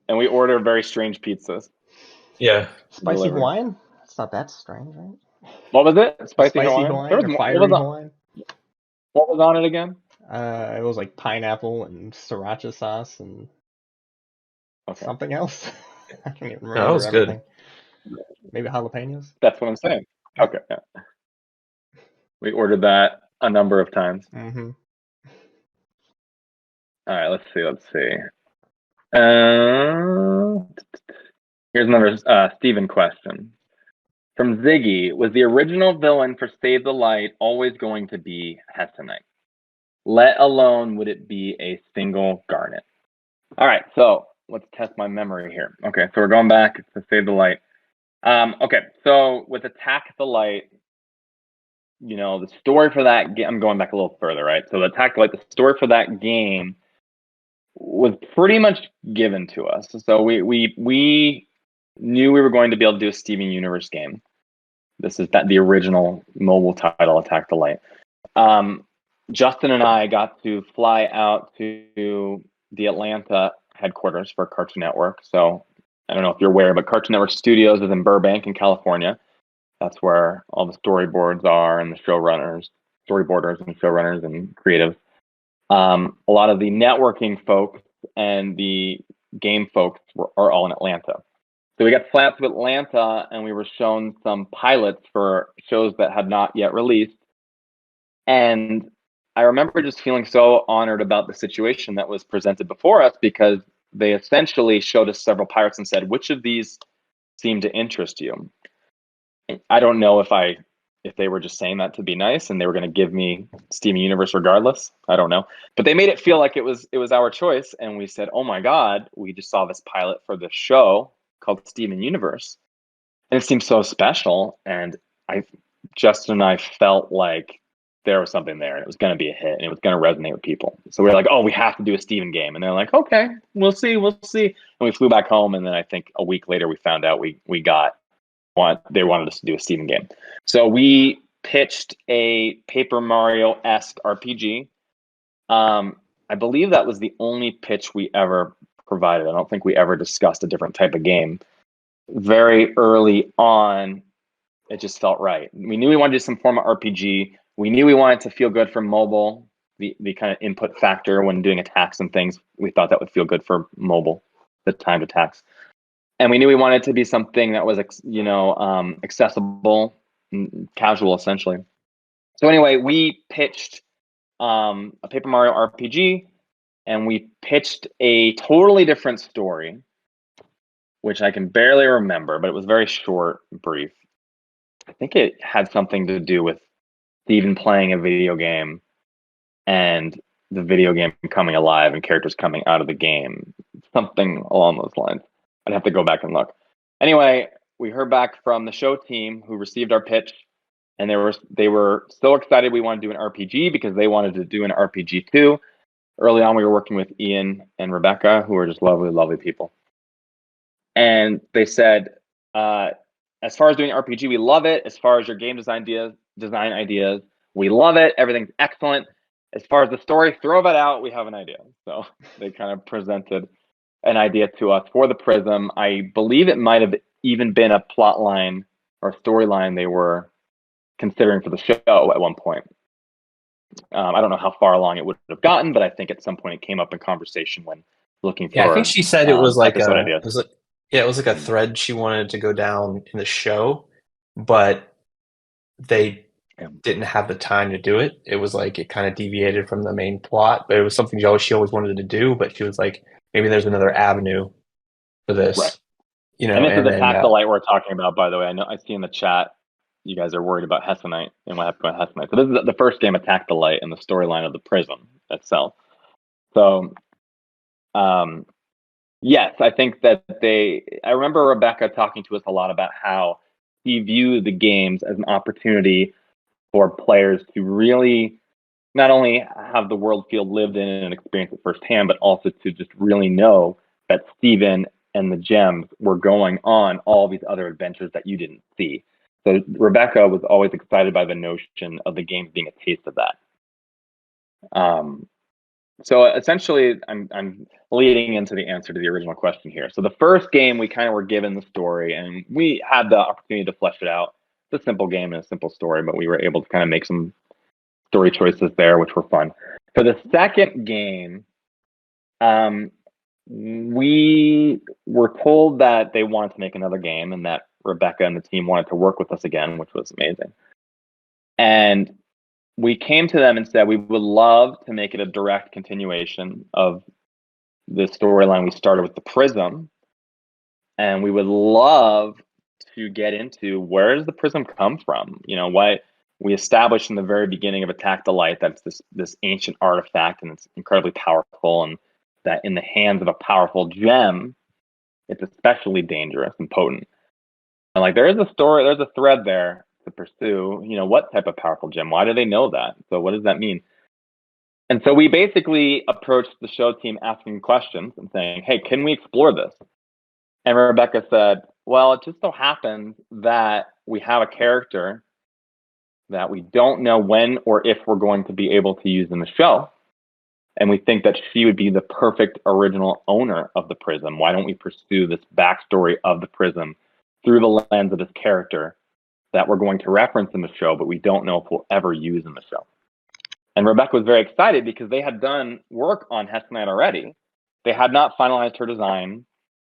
And we order very strange pizzas. Yeah, spicy Hawaiian. It's not that strange, right? What was it? Spicy Hawaiian or fiery Hawaiian? What was on it again? It was like pineapple and sriracha sauce and something else. I can't even remember. that was everything. Good. Maybe jalapenos. That's what I'm saying. Okay. Yeah. We ordered that a number of times. Mm-hmm. All right. Let's see. Here's another Steven question. From Ziggy, was the original villain for Save the Light always going to be Hessenite? Let alone would it be a single Garnet? All right, so let's test my memory here. Okay, so we're going back to Save the Light. Okay, so with Attack the Light, the story for that game, I'm going back a little further, right? So the Attack the Light, the story for that game was pretty much given to us. So we knew we were going to be able to do a Steven Universe game. This is the original mobile title, Attack the Light. Justin and I got to fly out to the Atlanta headquarters for Cartoon Network. So I don't know if you're aware, but Cartoon Network Studios is in Burbank in California. That's where all the storyboards are and the storyboarders and showrunners and creatives. A lot of the networking folks and the game folks are all in Atlanta. So we got to fly out to Atlanta and we were shown some pilots for shows that had not yet released. And I remember just feeling so honored about the situation that was presented before us, because they essentially showed us several pilots and said, which of these seem to interest you? I don't know if they were just saying that to be nice and they were going to give me Steven Universe regardless. I don't know. But they made it feel like it was our choice. And we said, oh my God, we just saw this pilot for this show called Steven Universe. And it seemed so special. And Justin and I felt like there was something there. It was going to be a hit and it was going to resonate with people. So we were like, oh, we have to do a Steven game. And they're like, okay, we'll see. And we flew back home. And then I think a week later, we found out they wanted us to do a Steven game. So we pitched a Paper Mario-esque RPG. I believe that was the only pitch we ever provided. I don't think we ever discussed a different type of game. Very early on, it just felt right. We knew we wanted to do some form of RPG. We knew we wanted to feel good for mobile, the kind of input factor when doing attacks and things. We thought that would feel good for mobile, the timed attacks. And we knew we wanted to be something that was, accessible, casual, essentially. So anyway, we pitched a Paper Mario RPG, and we pitched a totally different story, which I can barely remember, but it was very short and brief. I think it had something to do with Steven playing a video game and the video game coming alive and characters coming out of the game. Something along those lines. I'd have to go back and look. Anyway, we heard back from the show team who received our pitch, and they were so excited we wanted to do an RPG because they wanted to do an RPG too. Early on, we were working with Ian and Rebecca, who are just lovely, lovely people. And they said, as far as doing RPG, we love it. As far as your game design ideas, we love it. Everything's excellent. As far as the story, throw that out. We have an idea. So they kind of presented an idea to us for the Prism. I believe it might have even been a plot line or storyline they were considering for the show at one point. I don't know how far along it would have gotten, but I think at some point it came up in conversation when looking for. Yeah, I think she said it was like it was like a thread she wanted to go down in the show, but they didn't have the time to do it. It was like it kind of deviated from the main plot, but it was something she always wanted to do. But she was like, maybe there's another avenue for this. Right. you know, And this is and the then Tactolite we're talking about, by the way. I know I see in the chat you guys are worried about Hessenite and what happened with Hessenite. So this is the first game of Tactolite in the storyline of the Prism itself. So, yes, I think that I remember Rebecca talking to us a lot about how he viewed the games as an opportunity for players to really not only have the world feel lived in and experience it firsthand, but also to just really know that Steven and the gems were going on all these other adventures that you didn't see. So Rebecca was always excited by the notion of the games being a taste of that. So essentially, I'm leading into the answer to the original question here. So the first game, we kind of were given the story, and we had the opportunity to flesh it out. It's a simple game and a simple story, but we were able to kind of make some story choices there, which were fun. For the second game, we were told that they wanted to make another game and that Rebecca and the team wanted to work with us again, which was amazing. And we came to them and said we would love to make it a direct continuation of the storyline we started with the Prism. And we would love to get into where does the Prism come from? You know, why we established in the very beginning of Attack the Light that it's this ancient artifact and it's incredibly powerful, and that in the hands of a powerful gem, it's especially dangerous and potent. And like there is a story, there's a thread there to pursue. You know, what type of powerful gem? Why do they know that? So what does that mean? And so we basically approached the show team asking questions and saying, hey, can we explore this? And Rebecca said, well, it just so happens that we have a character that we don't know when or if we're going to be able to use in the show. And we think that she would be the perfect original owner of the Prism. Why don't we pursue this backstory of the Prism through the lens of this character that we're going to reference in the show, but we don't know if we'll ever use in the show? And Rebecca was very excited because they had done work on Hessenite already. They had not finalized her design.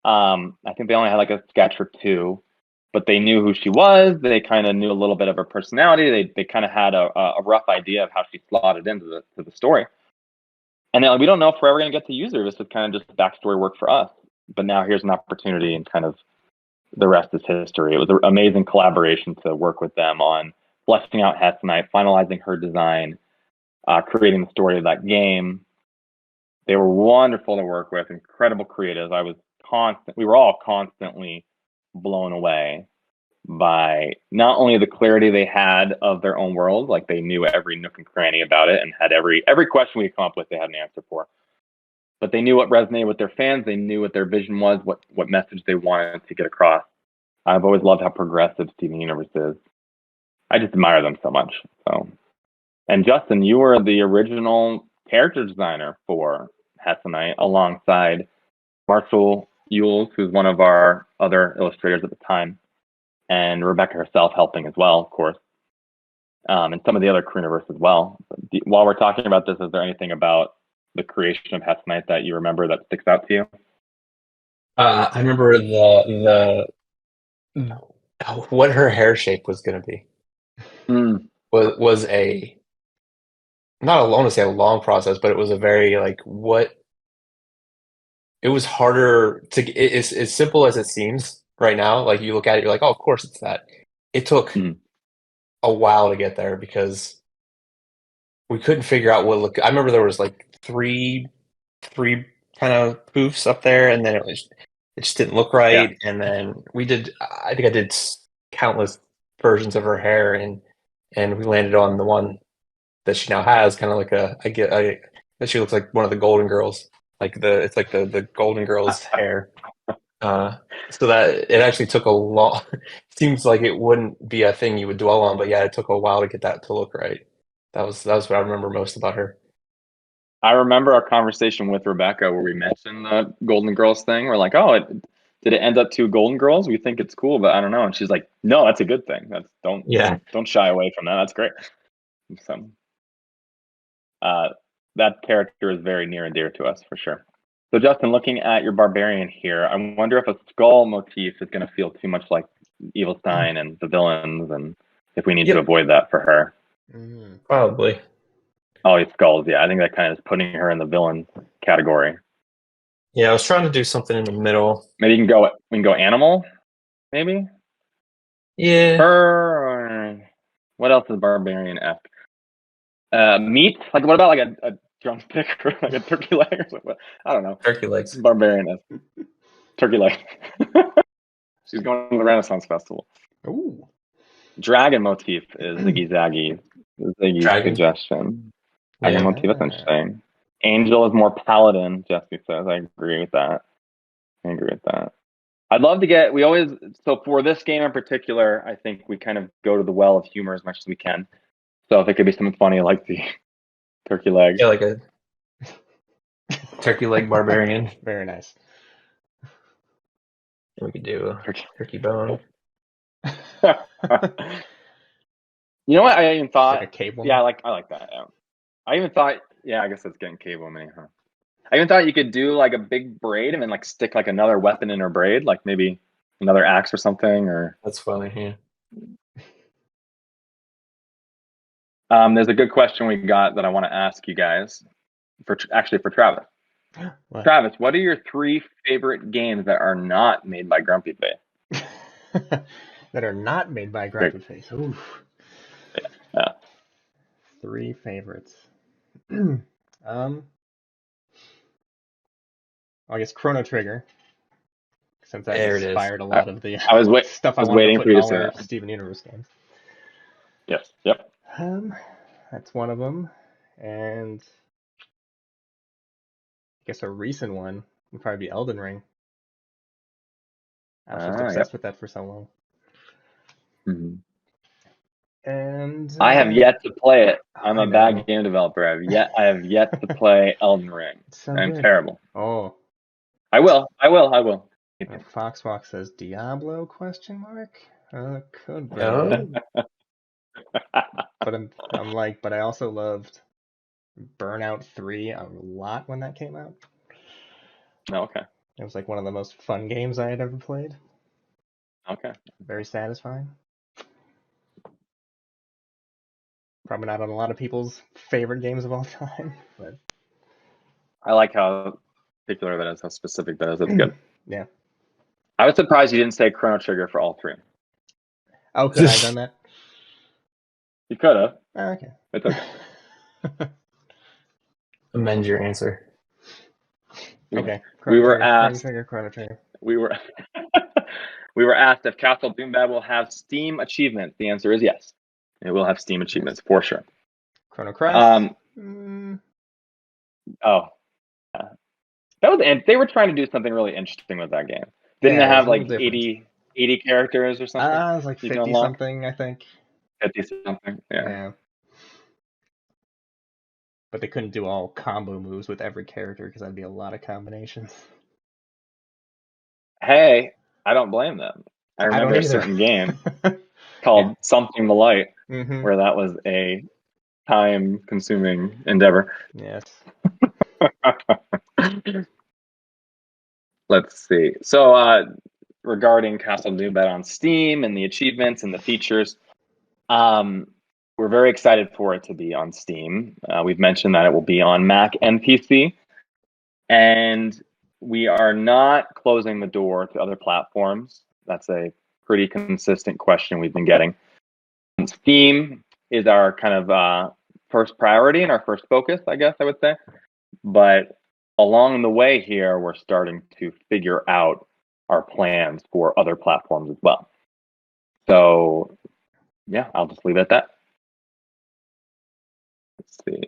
I think they only had like a sketch or two, but they knew who she was. They kind of knew a little bit of her personality. They kind of had a rough idea of how she slotted into the story. And they're like, we don't know if we're ever going to get to use her. This is kind of just backstory work for us. But now here's an opportunity, and kind of the rest is history. It was an amazing collaboration to work with them on fleshing out Hessenite, finalizing her design, creating the story of that game. They were wonderful to work with, incredible creatives. We were all constantly blown away by not only the clarity they had of their own world, like they knew every nook and cranny about it and had every question we come up with, they had an answer for. But they knew what resonated with their fans. They knew what their vision was, what message they wanted to get across. I've always loved how progressive Steven Universe is. I just admire them so much. So, and Justin, you were the original character designer for Hessenite alongside Marshall Yules, who's one of our other illustrators at the time, and Rebecca herself helping as well, of course, and some of the other Crewniverse as well. While we're talking about this, is there anything about the creation of Hessenite that you remember that sticks out to you? I remember the what her hair shape was going to be. Was a not a, I want to say a long process, but it was a very like it was harder to. It's as simple as it seems right now. Like you look at it, you're like, oh, of course it's that. It took a while to get there because we couldn't figure out what look. I remember there was like three kind of poofs up there, and then it just didn't look right. Yeah. And then I think I did countless versions of her hair, and we landed on the one that she now has, kind of like that she looks like one of the Golden Girls. It's like the Golden Girls hair. So that it actually took a long. Seems like it wouldn't be a thing you would dwell on, but yeah, it took a while to get that to look right. That was what I remember most about her. I remember our conversation with Rebecca where we mentioned the Golden Girls thing. We're like, oh, did it end up 2 Golden Girls? We think it's cool, but I don't know. And she's like, no, that's a good thing. Don't shy away from that. That's great. So that character is very near and dear to us for sure. So Justin, looking at your barbarian here, I wonder if a skull motif is going to feel too much like Evilstein and the villains, and if we need to avoid that for her. Probably. Always skulls, yeah. I think that kind of is putting her in the villain category. Yeah, I was trying to do something in the middle. Maybe we can go animal, maybe? Yeah. What else is barbarian esque? Meat? Like what about like a drumstick or like a turkey leg or something? I don't know. Turkey legs. Barbarian esque. Turkey leg. She's going to the Renaissance Festival. Ooh. Dragon motif is Ziggy Zaggy's Dragon. suggestion. Dragon Yeah. motif, that's interesting. Angel is more paladin, Jesse says. I agree with that. I'd love to get, so for this game in particular, I think we kind of go to the well of humor as much as we can. So if it could be something funny like the turkey leg. Yeah, like a turkey leg barbarian. Very nice. We could do a turkey bone. You know what? I even thought, like a cable. Yeah, I like that. Yeah. I even thought, yeah, I guess it's getting cable many, huh? I even thought you could do like a big braid and then like stick like another weapon in her braid, like maybe another axe or something. Or that's funny. Yeah. There's a good question we got that I want to ask you guys. For Travis. What? Travis, what are your 3 favorite games that are not made by Grumpyface? That are not made by Grumpyface. Oof. Yeah. 3 favorites. I guess Chrono Trigger, since that inspired a lot of the stuff I wanted to put in all our Steven Universe games. Yes. Yep. That's one of them, and I guess a recent one would probably be Elden Ring. I was just obsessed with that for so long. Mm-hmm. And I have yet to play it. I'm a bad game developer. I have yet to play Elden Ring. I'm terrible. Oh. I will. Foxwalk says Diablo ? Could be. Oh. But I'm like, but I also loved Burnout 3 a lot when that came out. Oh, okay. It was like one of the most fun games I had ever played. Okay. Very satisfying. Probably not on a lot of people's favorite games of all time, but I like how particular that is, how specific that is. That's good. Yeah. I was surprised you didn't say Chrono Trigger for all 3. Oh, could I have done that? You could have. Oh, okay. It's okay. Amend your answer. Okay. Chrono Trigger. We were asked if Castle Doombad will have Steam achievements. The answer is yes. It will have Steam achievements for sure. Chrono Cross. Oh, yeah. And they were trying to do something really interesting with that game. Didn't it have like 80 characters or something? It was like 50 something, I think. 50 something, yeah. But they couldn't do all combo moves with every character because that'd be a lot of combinations. Hey, I don't blame them. I remember a certain game called Something the Light, where that was a time-consuming endeavor. Yes. Let's see. So, regarding Castle Doombad on Steam and the achievements and the features, we're very excited for it to be on Steam. We've mentioned that it will be on Mac and PC, and we are not closing the door to other platforms. That's a pretty consistent question we've been getting. Steam is our kind of first priority and our first focus, I guess I would say. But along the way here, we're starting to figure out our plans for other platforms as well. So, yeah, I'll just leave it at that. Let's see.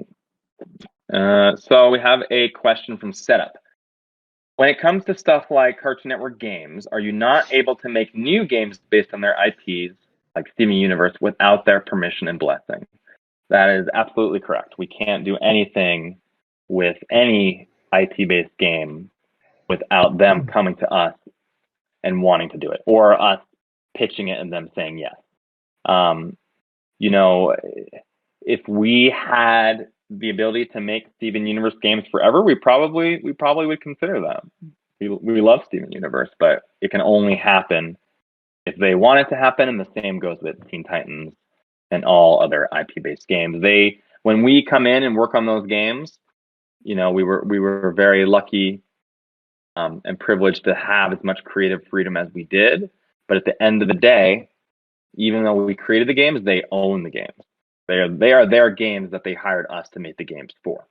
So we have a question from Setup. When it comes to stuff like Cartoon Network games, are you not able to make new games based on their IPs, like Steven Universe, without their permission and blessing? That is absolutely correct. We can't do anything with any IP-based game without them coming to us and wanting to do it, or us pitching it and them saying yes. If we had the ability to make Steven Universe games forever, we probably would consider them. We love Steven Universe, but it can only happen if they want it to happen, and the same goes with Teen Titans and all other IP-based games. When we come in and work on those games, we were very lucky and privileged to have as much creative freedom as we did. But at the end of the day, even though we created the games, they own the games. They are their games that they hired us to make the games for.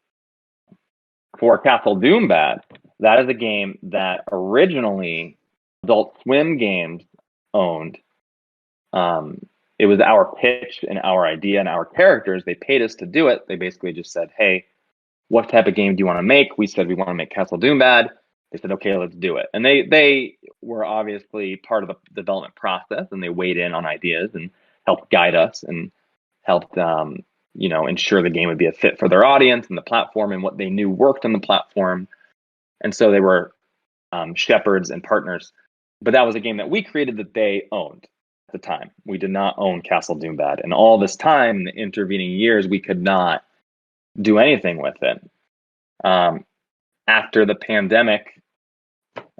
For Castle Doombad, that is a game that originally Adult Swim Games owned. It was our pitch and our idea and our characters. They paid us to do it. They basically just said, hey, what type of game do you want to make? We said we want to make Castle Doombad. They said, okay, let's do it. And they were obviously part of the development process, and they weighed in on ideas and helped guide us and helped ensure the game would be a fit for their audience and the platform and what they knew worked on the platform. And so they were shepherds and partners. But that was a game that we created that they owned at the time. We did not own Castle Doombad. And all this time, the intervening years, we could not do anything with it. After the pandemic,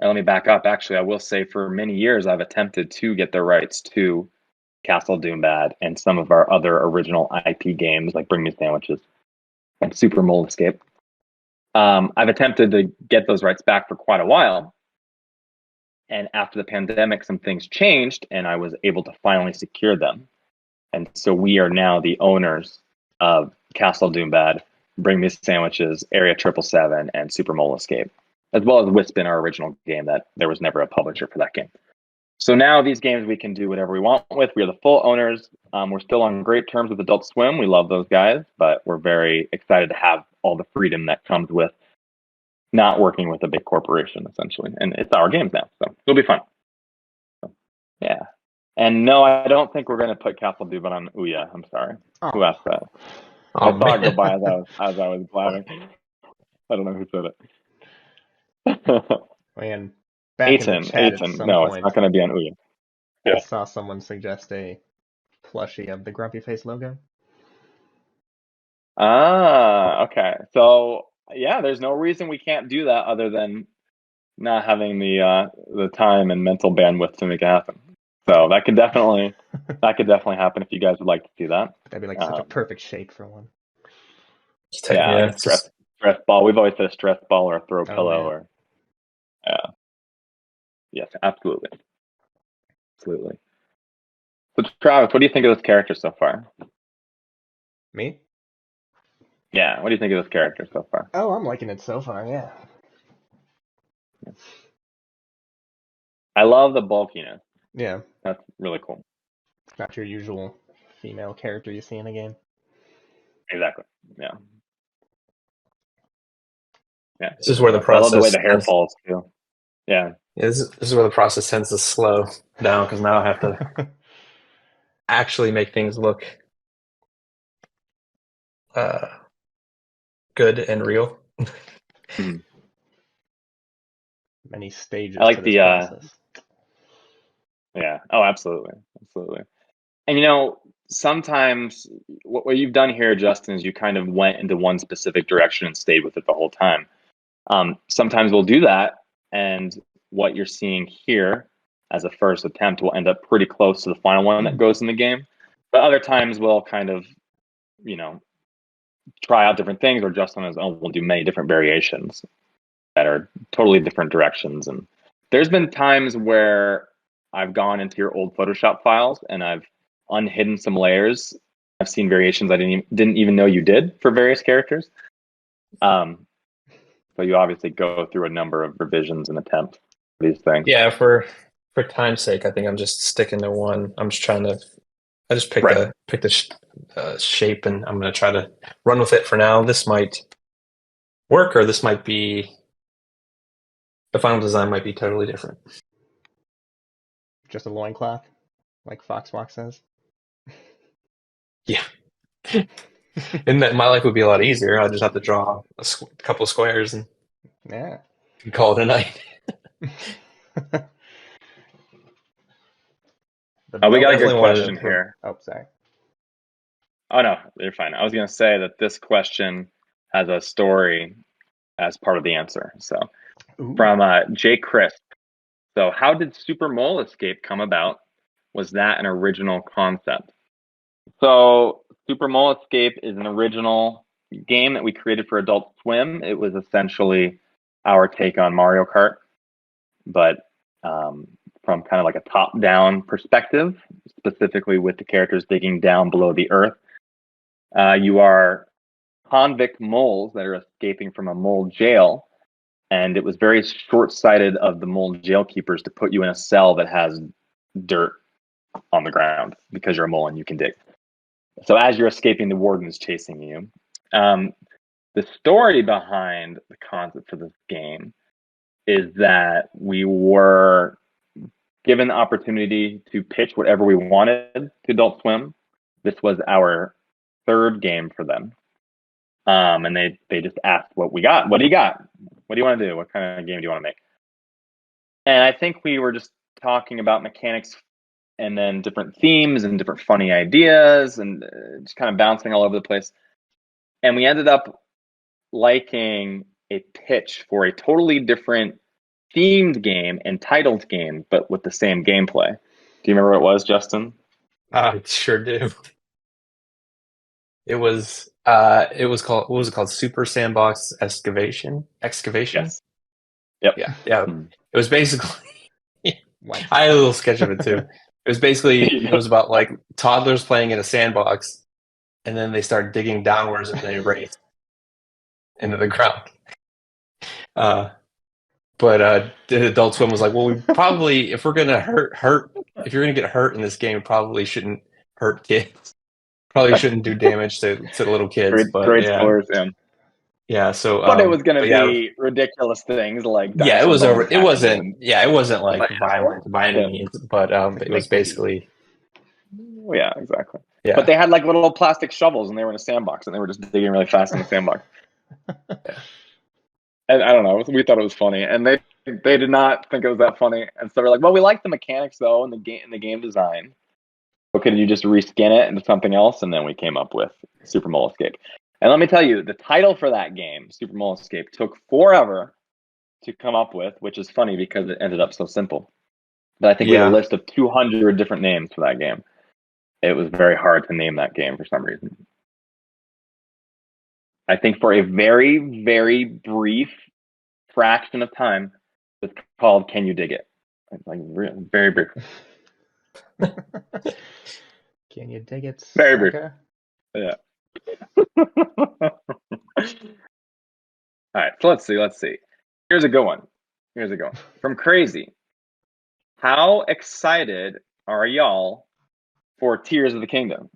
let me back up. Actually, I will say for many years, I've attempted to get the rights to Castle Doombad and some of our other original IP games like Bring Me Sandwiches and Super Mold Escape. I've attempted to get those rights back for quite a while. And after the pandemic, some things changed and I was able to finally secure them. And so we are now the owners of Castle Doombad, Bring Me Sandwiches, Area 777, and Super Mole Escape, as well as Wispin, our original game that there was never a publisher for that game. So now these games we can do whatever we want with. We are the full owners. We're still on great terms with Adult Swim. We love those guys, but we're very excited to have all the freedom that comes with not working with a big corporation, essentially. And it's our games now, so it'll be fun. So, yeah. And no, I don't think we're going to put Castle Doombad on Ouya. I'm sorry. Oh. Who asked that? I saw it go by as I was blabbing. I don't know who said it. And back in the chat at some no, point, it's not going to be on Ouya. I Yeah. saw someone suggest a plushie of the Grumpyface logo. Okay. So yeah, there's no reason we can't do that other than not having the time and mental bandwidth to make it happen. So that could definitely happen if you guys would like to do that. That'd be like such a perfect shape for one. Yeah, like a stress ball. We've always said a stress ball or a throw pillow or yes, absolutely. Absolutely. So Travis, what do you think of this character so far? Me? Yeah, what do you think of this character so far? Oh, I'm liking it so far, yeah. I love the bulkiness. Yeah. That's really cool. It's not your usual female character you see in a game. Exactly. Yeah. Yeah. This is where the process. I love the way the hair falls too. Yeah. This is where the process tends to slow down because now I have to actually make things look good and real. Many stages. I like to this the process. Yeah. Oh, absolutely. Absolutely. And sometimes what you've done here, Justin, is you kind of went into one specific direction and stayed with it the whole time. Sometimes we'll do that, and what you're seeing here as a first attempt will end up pretty close to the final one that goes in the game. But other times we'll kind of, try out different things, or just on his own, we'll do many different variations that are totally different directions. And there's been times where I've gone into your old Photoshop files and I've unhidden some layers. I've seen variations I didn't even know you did for various characters. So you obviously go through a number of revisions and attempts for these things. Yeah, for time's sake, I think I'm just sticking to one. I'm just trying to. I just picked the shape, and I'm going to try to run with it for now. This might work, or this might be the final design might be totally different. Just a loincloth, like Foxwalk says. Yeah. And that my life would be a lot easier. I just have to draw a couple of squares and call it a night. We got a good question here. Oh, sorry. Oh, no, you're fine. I was going to say that this question has a story as part of the answer. So from Jay Crisp. So how did Super Mole Escape come about? Was that an original concept? So Super Mole Escape is an original game that we created for Adult Swim. It was essentially our take on Mario Kart. but from kind of like a top-down perspective, specifically with the characters digging down below the earth. You are convict moles that are escaping from a mole jail, and it was very short-sighted of the mole jail keepers to put you in a cell that has dirt on the ground because you're a mole and you can dig. So as you're escaping, the warden is chasing you. The story behind the concept for this game is that we were given the opportunity to pitch whatever we wanted to Adult Swim. This was our third game for them. And they just asked what we got. What do you got? What do you want to do? What kind of game do you want to make? And I think we were just talking about mechanics and then different themes and different funny ideas and just kind of bouncing all over the place. And we ended up liking a pitch for a totally different themed game and titled game, but with the same gameplay. Do you remember what it was, Justin? I sure do. It was called, what was it called? Super Sandbox Excavation? Yes. Yep. Yeah. It was basically I had a little sketch of it too. It was basically it was about like toddlers playing in a sandbox, and then they start digging downwards and they race into the ground. But the Adult Swim was like, well, we probably, if we're gonna if you're gonna get hurt in this game, probably shouldn't hurt kids. Probably shouldn't do damage to the little kids. Great scores, yeah. Yeah, so but it was going to be ridiculous things like it was over. It wasn't like violent by any means, but it was basically yeah, exactly. Yeah. But they had like little plastic shovels and they were in a sandbox and they were just digging really fast in the sandbox. And I don't know, we thought it was funny, and they did not think it was that funny, and so they're like, well, we like the mechanics though and the game design. So could you just reskin it into something else? And then we came up with Super Mole Escape. And let me tell you, the title for that game, Super Mole Escape, took forever to come up with, which is funny because it ended up so simple. But I think we had a list of 200 different names for that game. It was very hard to name that game for some reason. I think for a very, very brief fraction of time, it's called Can You Dig It? Like very brief. Can you dig it? Very brief. Yeah. All right, so let's see. Here's a good one. From Crazy. How excited are y'all for Tears of the Kingdom?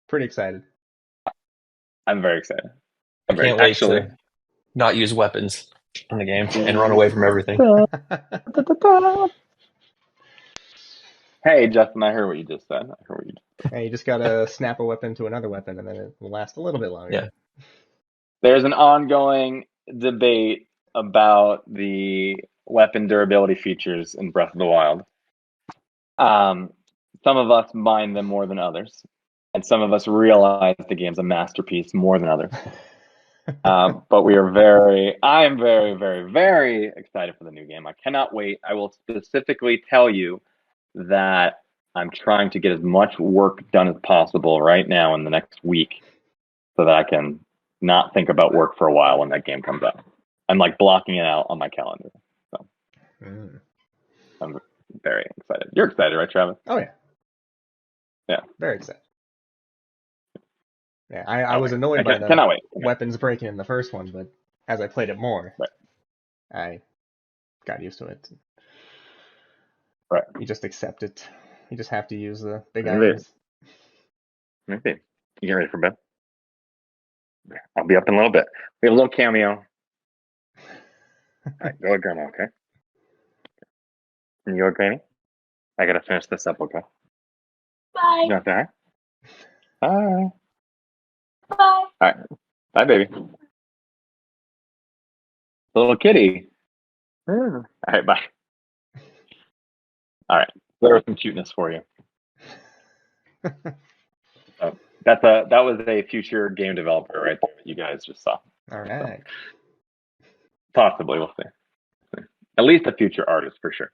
Pretty excited. I'm very excited. I can't wait to not use weapons in the game and run away from everything. Hey, Justin, I heard what you just said. Hey, you just gotta snap a weapon to another weapon, and then it will last a little bit longer. Yeah. There's an ongoing debate about the weapon durability features in Breath of the Wild. Some of us mind them more than others, and some of us realize the game's a masterpiece more than others. But I am very, very, very excited for the new game. I cannot wait. I will specifically tell you that I'm trying to get as much work done as possible right now in the next week so that I can not think about work for a while when that game comes out. I'm like blocking it out on my calendar. So I'm very excited. You're excited, right, Travis? Oh, yeah. Yeah. Very excited. Yeah, I was annoyed by the weapons breaking in the first one, but as I played it more, I got used to it. Right. You just accept it. You just have to use the big items. Okay. You get ready for bed? I'll be up in a little bit. We have a little cameo. All right, go with Grandma, okay? And you go, Granny? I gotta finish this up, okay? Bye. You got that? Bye. Bye. All right. Bye, baby. Little kitty. All right, bye. All right. There was some cuteness for you. That was a future game developer right there that you guys just saw. All right. So, possibly, we'll see. At least a future artist for sure.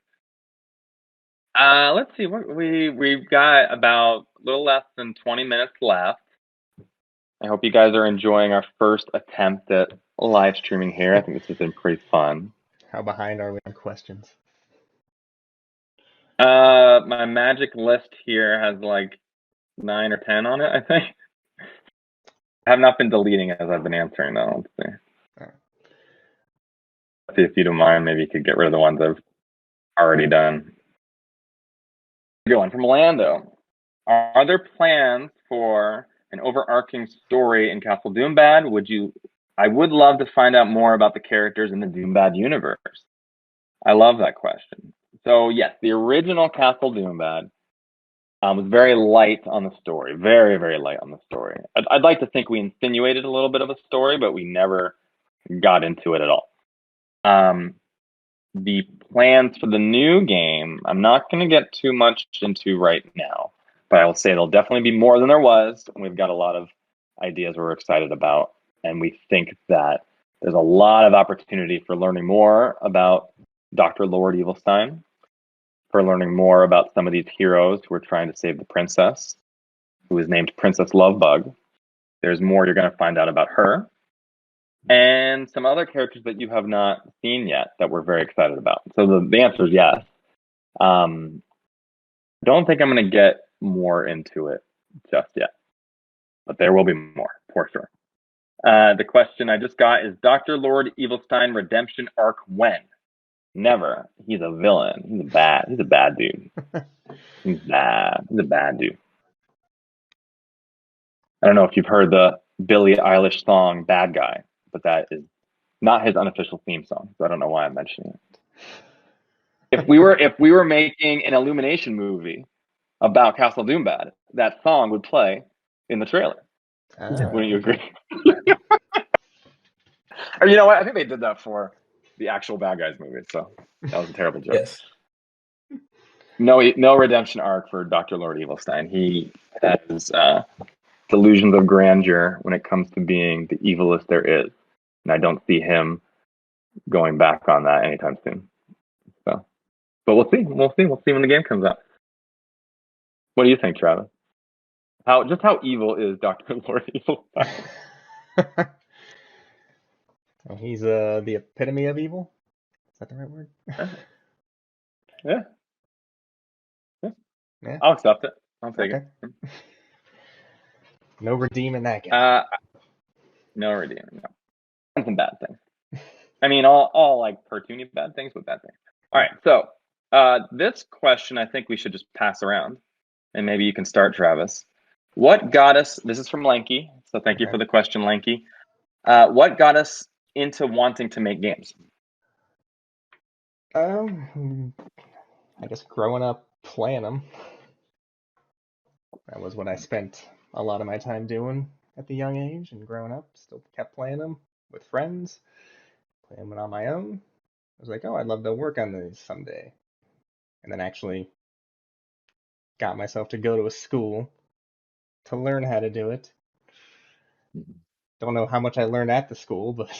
Let's see. What we've got about a little less than 20 minutes left. I hope you guys are enjoying our first attempt at live streaming here. I think this has been pretty fun. How behind are we on questions? My magic list here has like 9 or 10 on it, I think. I have not been deleting as I've been answering though. Let's see. Alright. See if you don't mind, maybe you could get rid of the ones I've already done. Good one from Lando. Are there plans for an overarching story in Castle Doombad? I would love to find out more about the characters in the Doombad universe. I love that question. So yes, the original Castle Doombad was very light on the story, very, very light on the story. I'd like to think we insinuated a little bit of a story, but we never got into it at all. The plans for the new game, I'm not going to get too much into right now, but I will say there'll definitely be more than there was. And we've got a lot of ideas we're excited about. And we think that there's a lot of opportunity for learning more about Dr. Lord Evilstein, for learning more about some of these heroes who are trying to save the princess, who is named Princess Lovebug. There's more you're going to find out about her. And some other characters that you have not seen yet that we're very excited about. So the answer is yes. Don't think I'm going to get more into it just yet, but there will be more for sure. The question I just got is Dr. Lord Evilstein redemption arc when? Never. He's a villain. He's a bad dude. He's bad. He's a bad dude. I don't know if you've heard the Billie Eilish song Bad Guy, but that is not his unofficial theme song, so I don't know why I'm mentioning it. If we were making an Illumination movie about Castle Doombad, that song would play in the trailer. Wouldn't you agree? Or you know what? I think they did that for the actual Bad Guys movie, so that was a terrible joke. Yes. No redemption arc for Dr. Lord Evilstein. He has delusions of grandeur when it comes to being the evilest there is. And I don't see him going back on that anytime soon. So, but we'll see. We'll see when the game comes out. What do you think, Travis? How evil is Dr. Lord Evilstein? He's the epitome of evil. Is that the right word? Yeah. Yeah. I'll accept it. I'll take it. No redeeming that guy. No redeeming. No. And some bad things. I mean, all like cartoony bad things, but bad things. All right. So this question, I think we should just pass around, and maybe you can start, Travis. What got us? This is from Lanky, so thank you for the question, Lanky. What got us into wanting to make games? I guess growing up playing them. That was what I spent a lot of my time doing at the young age, and growing up, still kept playing them with friends, playing them on my own. I was like, oh, I'd love to work on these someday. And then actually got myself to go to a school to learn how to do it. Don't know how much I learned at the school, but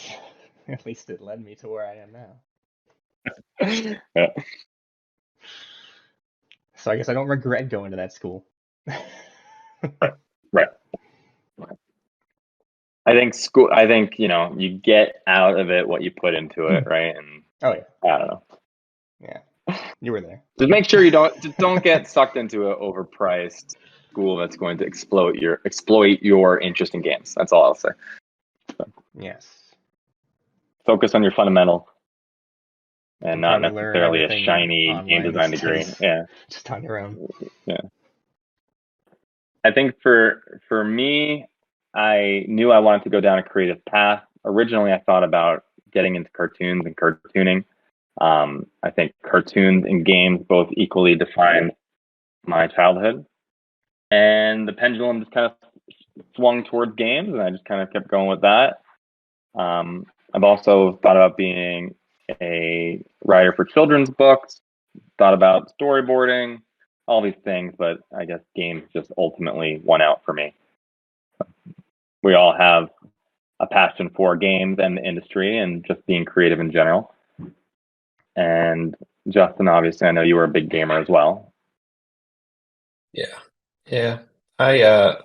at least it led me to where I am now. Yeah. So I guess I don't regret going to that school. Right. I think you get out of it what you put into it, right? And oh yeah. I don't know. Yeah. You were there. Just make sure you don't get sucked into an overpriced school that's going to exploit your interest in games. That's all I'll say. So, yes. focus on your fundamentals and not necessarily a shiny game design degree. Yeah. Just on your own. Yeah. I think for me, I knew I wanted to go down a creative path. Originally, I thought about getting into cartoons and cartooning. I think cartoons and games both equally define my childhood. And the pendulum just kind of swung towards games, and I just kind of kept going with that. I've also thought about being a writer for children's books, thought about storyboarding, all these things, but I guess games just ultimately won out for me. We all have a passion for games and the industry and just being creative in general. And Justin, obviously, I know you were a big gamer as well. Yeah. I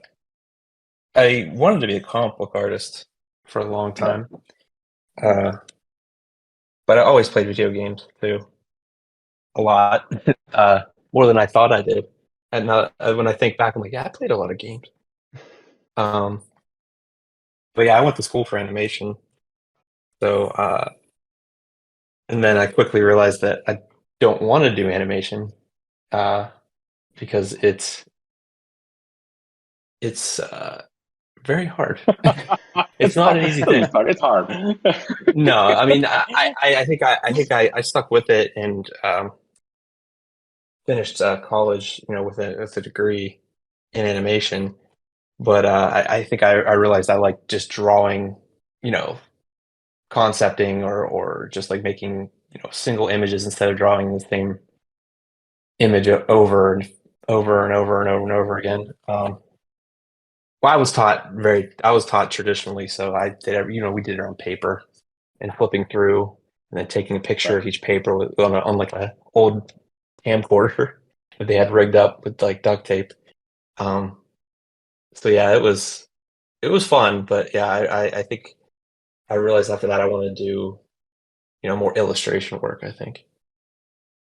wanted to be a comic book artist for a long time. but I always played video games too, a lot, more than I thought I did. And when I think back, I'm like, yeah, I played a lot of games. But yeah, I went to school for animation, so and then I quickly realized that I don't want to do animation because it's very hard. It's not an easy thing. It's hard. No, I mean, I think I stuck with it and finished college, with a degree in animation. But I think I realized I like just drawing, concepting or just like making single images instead of drawing the same image over and over and over and over and over again. Well, I was taught traditionally, so I did we did it on paper and flipping through and then taking a picture of each paper on like a old camcorder that they had rigged up with like duct tape. So yeah, it was fun, but yeah, I think I realized after that I want to do more illustration work, I think.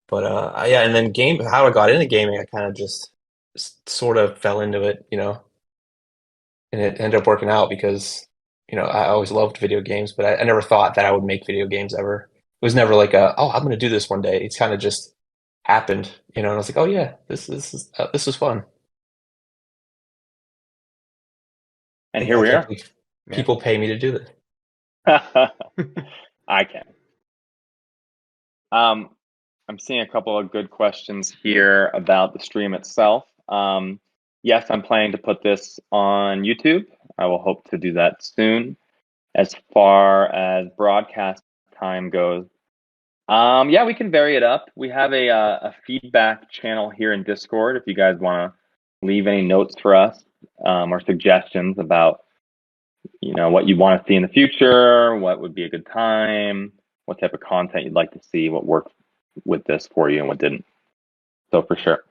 But yeah, and then how I got into gaming, I kind of just sort of fell into it, and it ended up working out because I always loved video games, but I never thought that I would make video games ever. It was never like I'm going to do this one day. It's kind of just happened, and I was like, oh yeah, this is fun. And here we are. People pay me to do this. I can. I'm seeing a couple of good questions here about the stream itself. Yes, I'm planning to put this on YouTube. I will hope to do that soon. As far as broadcast time goes, yeah, we can vary it up. We have a feedback channel here in Discord if you guys want to leave any notes for us or suggestions about what you want to see in the future, what would be a good time, what type of content you'd like to see, what worked with this for you and what didn't. So for sure.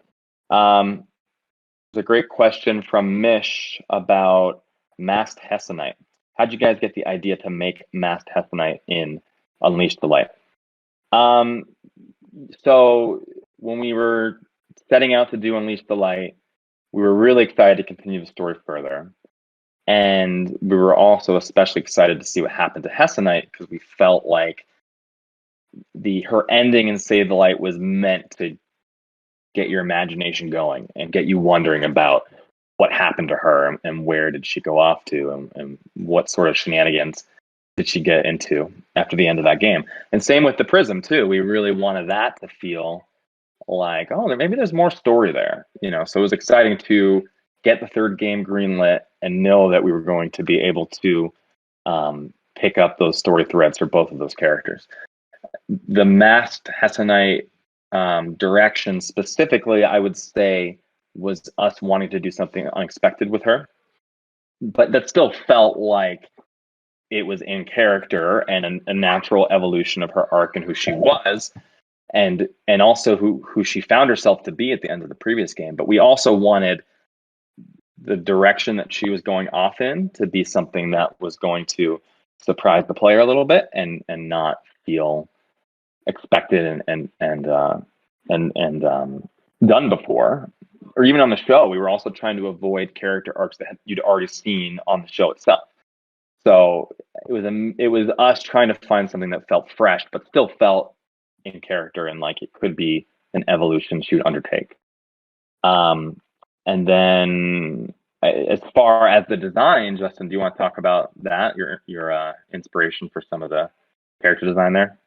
There's a great question from Mish about masked Hessonite. How'd you guys get the idea to make masked Hessonite in Unleash the Light? So when we were setting out to do Unleash the Light, we were really excited to continue the story further. And we were also especially excited to see what happened to Hessonite because we felt like her ending in Save the Light was meant to get your imagination going and get you wondering about what happened to her and where did she go off to and what sort of shenanigans did she get into after the end of that game. And same with the Prism too. We really wanted that to feel like, oh, maybe there's more story there, so it was exciting to get the third game greenlit and know that we were going to be able to pick up those story threads for both of those characters. The masked Hessonite direction specifically, I would say, was us wanting to do something unexpected with her, but that still felt like it was in character and a natural evolution of her arc and who she was, and also who she found herself to be at the end of the previous game. But we also wanted the direction that she was going off in to be something that was going to surprise the player a little bit and not feel expected and done before, or even on the show. We were also trying to avoid character arcs that you'd already seen on the show itself. So it was us trying to find something that felt fresh, but still felt in character and like it could be an evolution she would undertake. And then as far as the design, Justin, do you want to talk about that? Your inspiration for some of the character design there?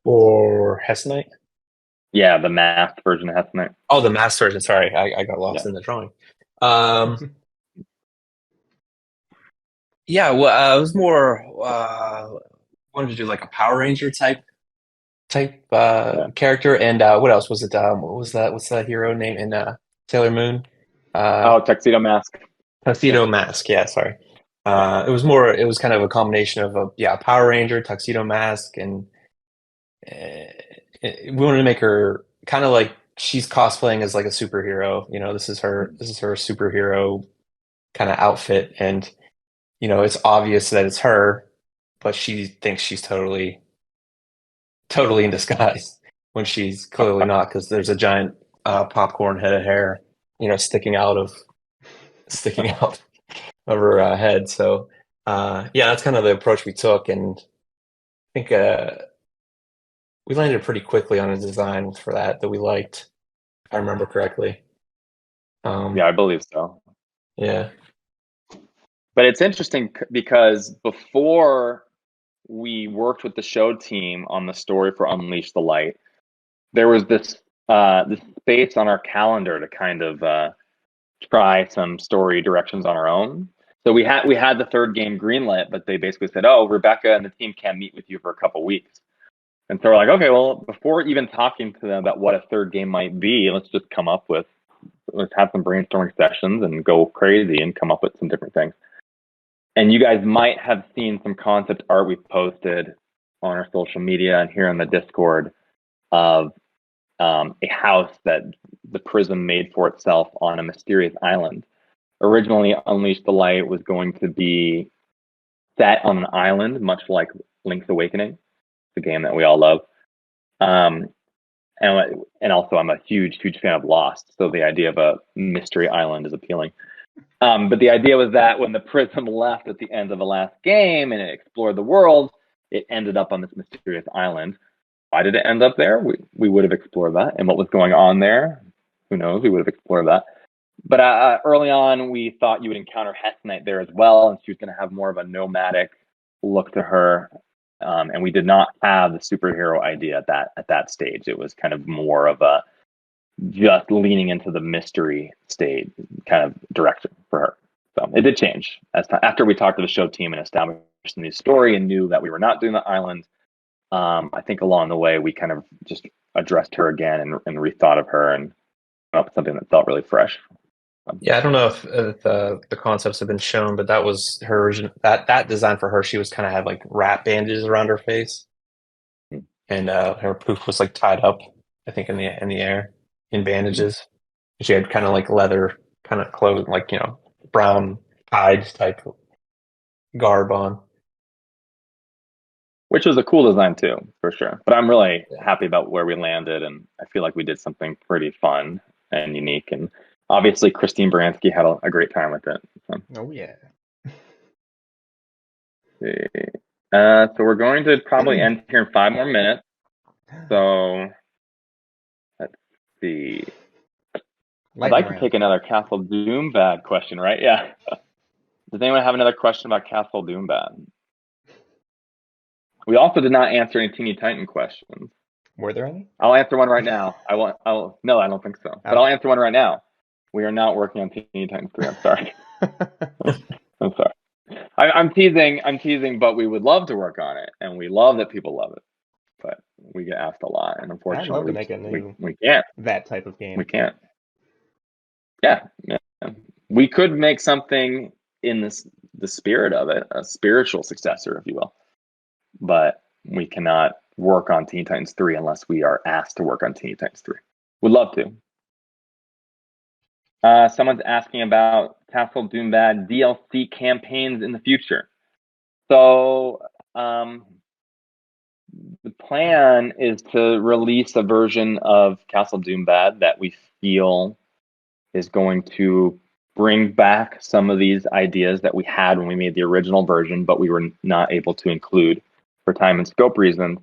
Or Hessonite? Yeah, the masked version of Hessonite. Oh, the masked version. Sorry, I got lost in the drawing. Yeah, well, I was more wanted to do like a Power Ranger type character, and what else was it? What was that? What's that hero name in Sailor Moon? Tuxedo Mask. Tuxedo Mask. Yeah, sorry. It was kind of a combination of a Power Ranger, Tuxedo Mask, and we wanted to make her kind of like she's cosplaying as like a superhero. This is her superhero kind of outfit, and it's obvious that it's her, but she thinks she's totally in disguise when she's clearly not, because there's a giant popcorn head of hair, sticking out of her head. So yeah, that's kind of the approach we took, and I think we landed pretty quickly on a design for that we liked, if I remember correctly. Yeah, I believe so. Yeah. But it's interesting because before we worked with the show team on the story for Unleash the Light, there was this space on our calendar to kind of try some story directions on our own. So we had the third game greenlit, but they basically said, "Oh, Rebecca and the team can't meet with you for a couple weeks." And so we're like, "Okay, well, before even talking to them about what a third game might be, let's have some brainstorming sessions and go crazy and come up with some different things." And you guys might have seen some concept art we posted on our social media and here on the Discord of a house that the Prism made for itself on a mysterious island. Originally, Unleash the Light was going to be set on an island, much like Link's Awakening, the game that we all love. And also, I'm a huge fan of Lost, so the idea of a mystery island is appealing. But the idea was that when the Prism left at the end of the last game and it explored the world, it ended up on this mysterious island. Why did it end up there? We would have explored that. And what was going on there? Who knows? We would have explored that. But early on, we thought you would encounter Hestonite there as well, and she was going to have more of a nomadic look to her. And we did not have the superhero idea at that stage. It was kind of more of a just leaning into the mystery state kind of direction for her. So it did change after we talked to the show team and established the story and knew that we were not doing the island. I think along the way we kind of just addressed her again and rethought of her and came up with something that felt really fresh. Yeah, I don't know if the concepts have been shown, but that was her original. That design for her, she was kind of had like wrap bandages around her face, and her poof was like tied up, I think, in the air in bandages. She had kind of like leather kind of clothes, like brown hide type garb on. Which was a cool design too, for sure. But I'm really happy about where we landed, and I feel like we did something pretty fun and unique. And obviously, Christine Baranski had a great time with it. So. Oh yeah. So we're going to probably end here in 5 more minutes. So let's see. I'd like to take another Castle Doombad question, right? Yeah. Does anyone have another question about Castle Doombad? We also did not answer any Teeny Titan questions. Were there any? I'll answer one right now. No, I don't think so. But I'll answer one right now. We are not working on Teeny Titans 3. I'm sorry. I'm sorry. I'm teasing, but we would love to work on it, and we love that people love it. But we get asked a lot, and unfortunately, I'd love to make a new we can't. That type of game. We can't. Yeah. We could make something in the spirit of it, a spiritual successor, if you will. But we cannot work on Teen Titans 3 unless we are asked to work on Teen Titans 3. Would love to. Someone's asking about Castle Doombad DLC campaigns in the future. So the plan is to release a version of Castle Doombad that we feel is going to bring back some of these ideas that we had when we made the original version, but we were not able to include for time and scope reasons.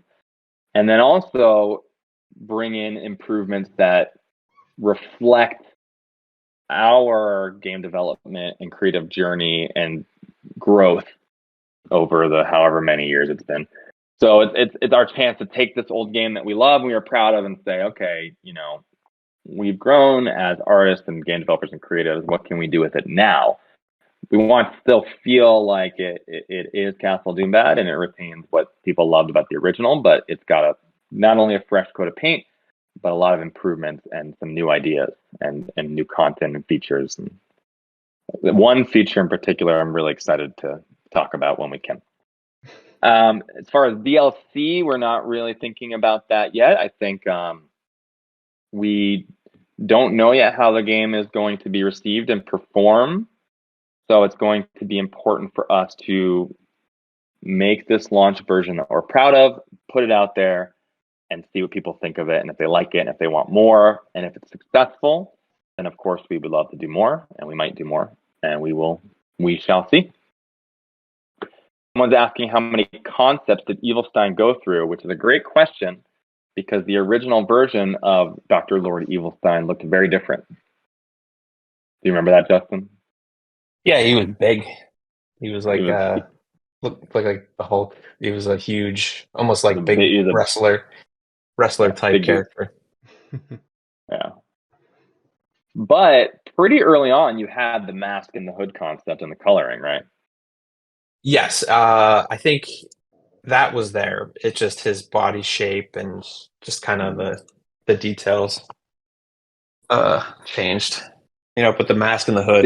And then also bring in improvements that reflect our game development and creative journey and growth over the however many years it's been. So it's our chance to take this old game that we love and we are proud of and say, okay, we've grown as artists and game developers and creatives. What can we do with it now? We want to still feel like it is Castle Doombad and it retains what people loved about the original, but it's got not only a fresh coat of paint, but a lot of improvements and some new ideas and new content and features. And one feature in particular, I'm really excited to talk about when we can. As far as DLC, we're not really thinking about that yet. I think we don't know yet how the game is going to be received and perform. So it's going to be important for us to make this launch version that we're proud of, put it out there, and see what people think of it, and if they like it, and if they want more, and if it's successful, then of course we would love to do more, and we might do more, and we shall see. Someone's asking how many concepts did Evilstein go through, which is a great question because the original version of Dr. Lord Evilstein looked very different. Do you remember that, Justin? Yeah, he was big. He was like looked like the Hulk. He was a huge, almost like big wrestler type character. Yeah. But pretty early on, you had the mask and the hood concept and the coloring, right? Yes, I think that was there. It's just his body shape and just kind of the details changed. You know, put the mask and the hood.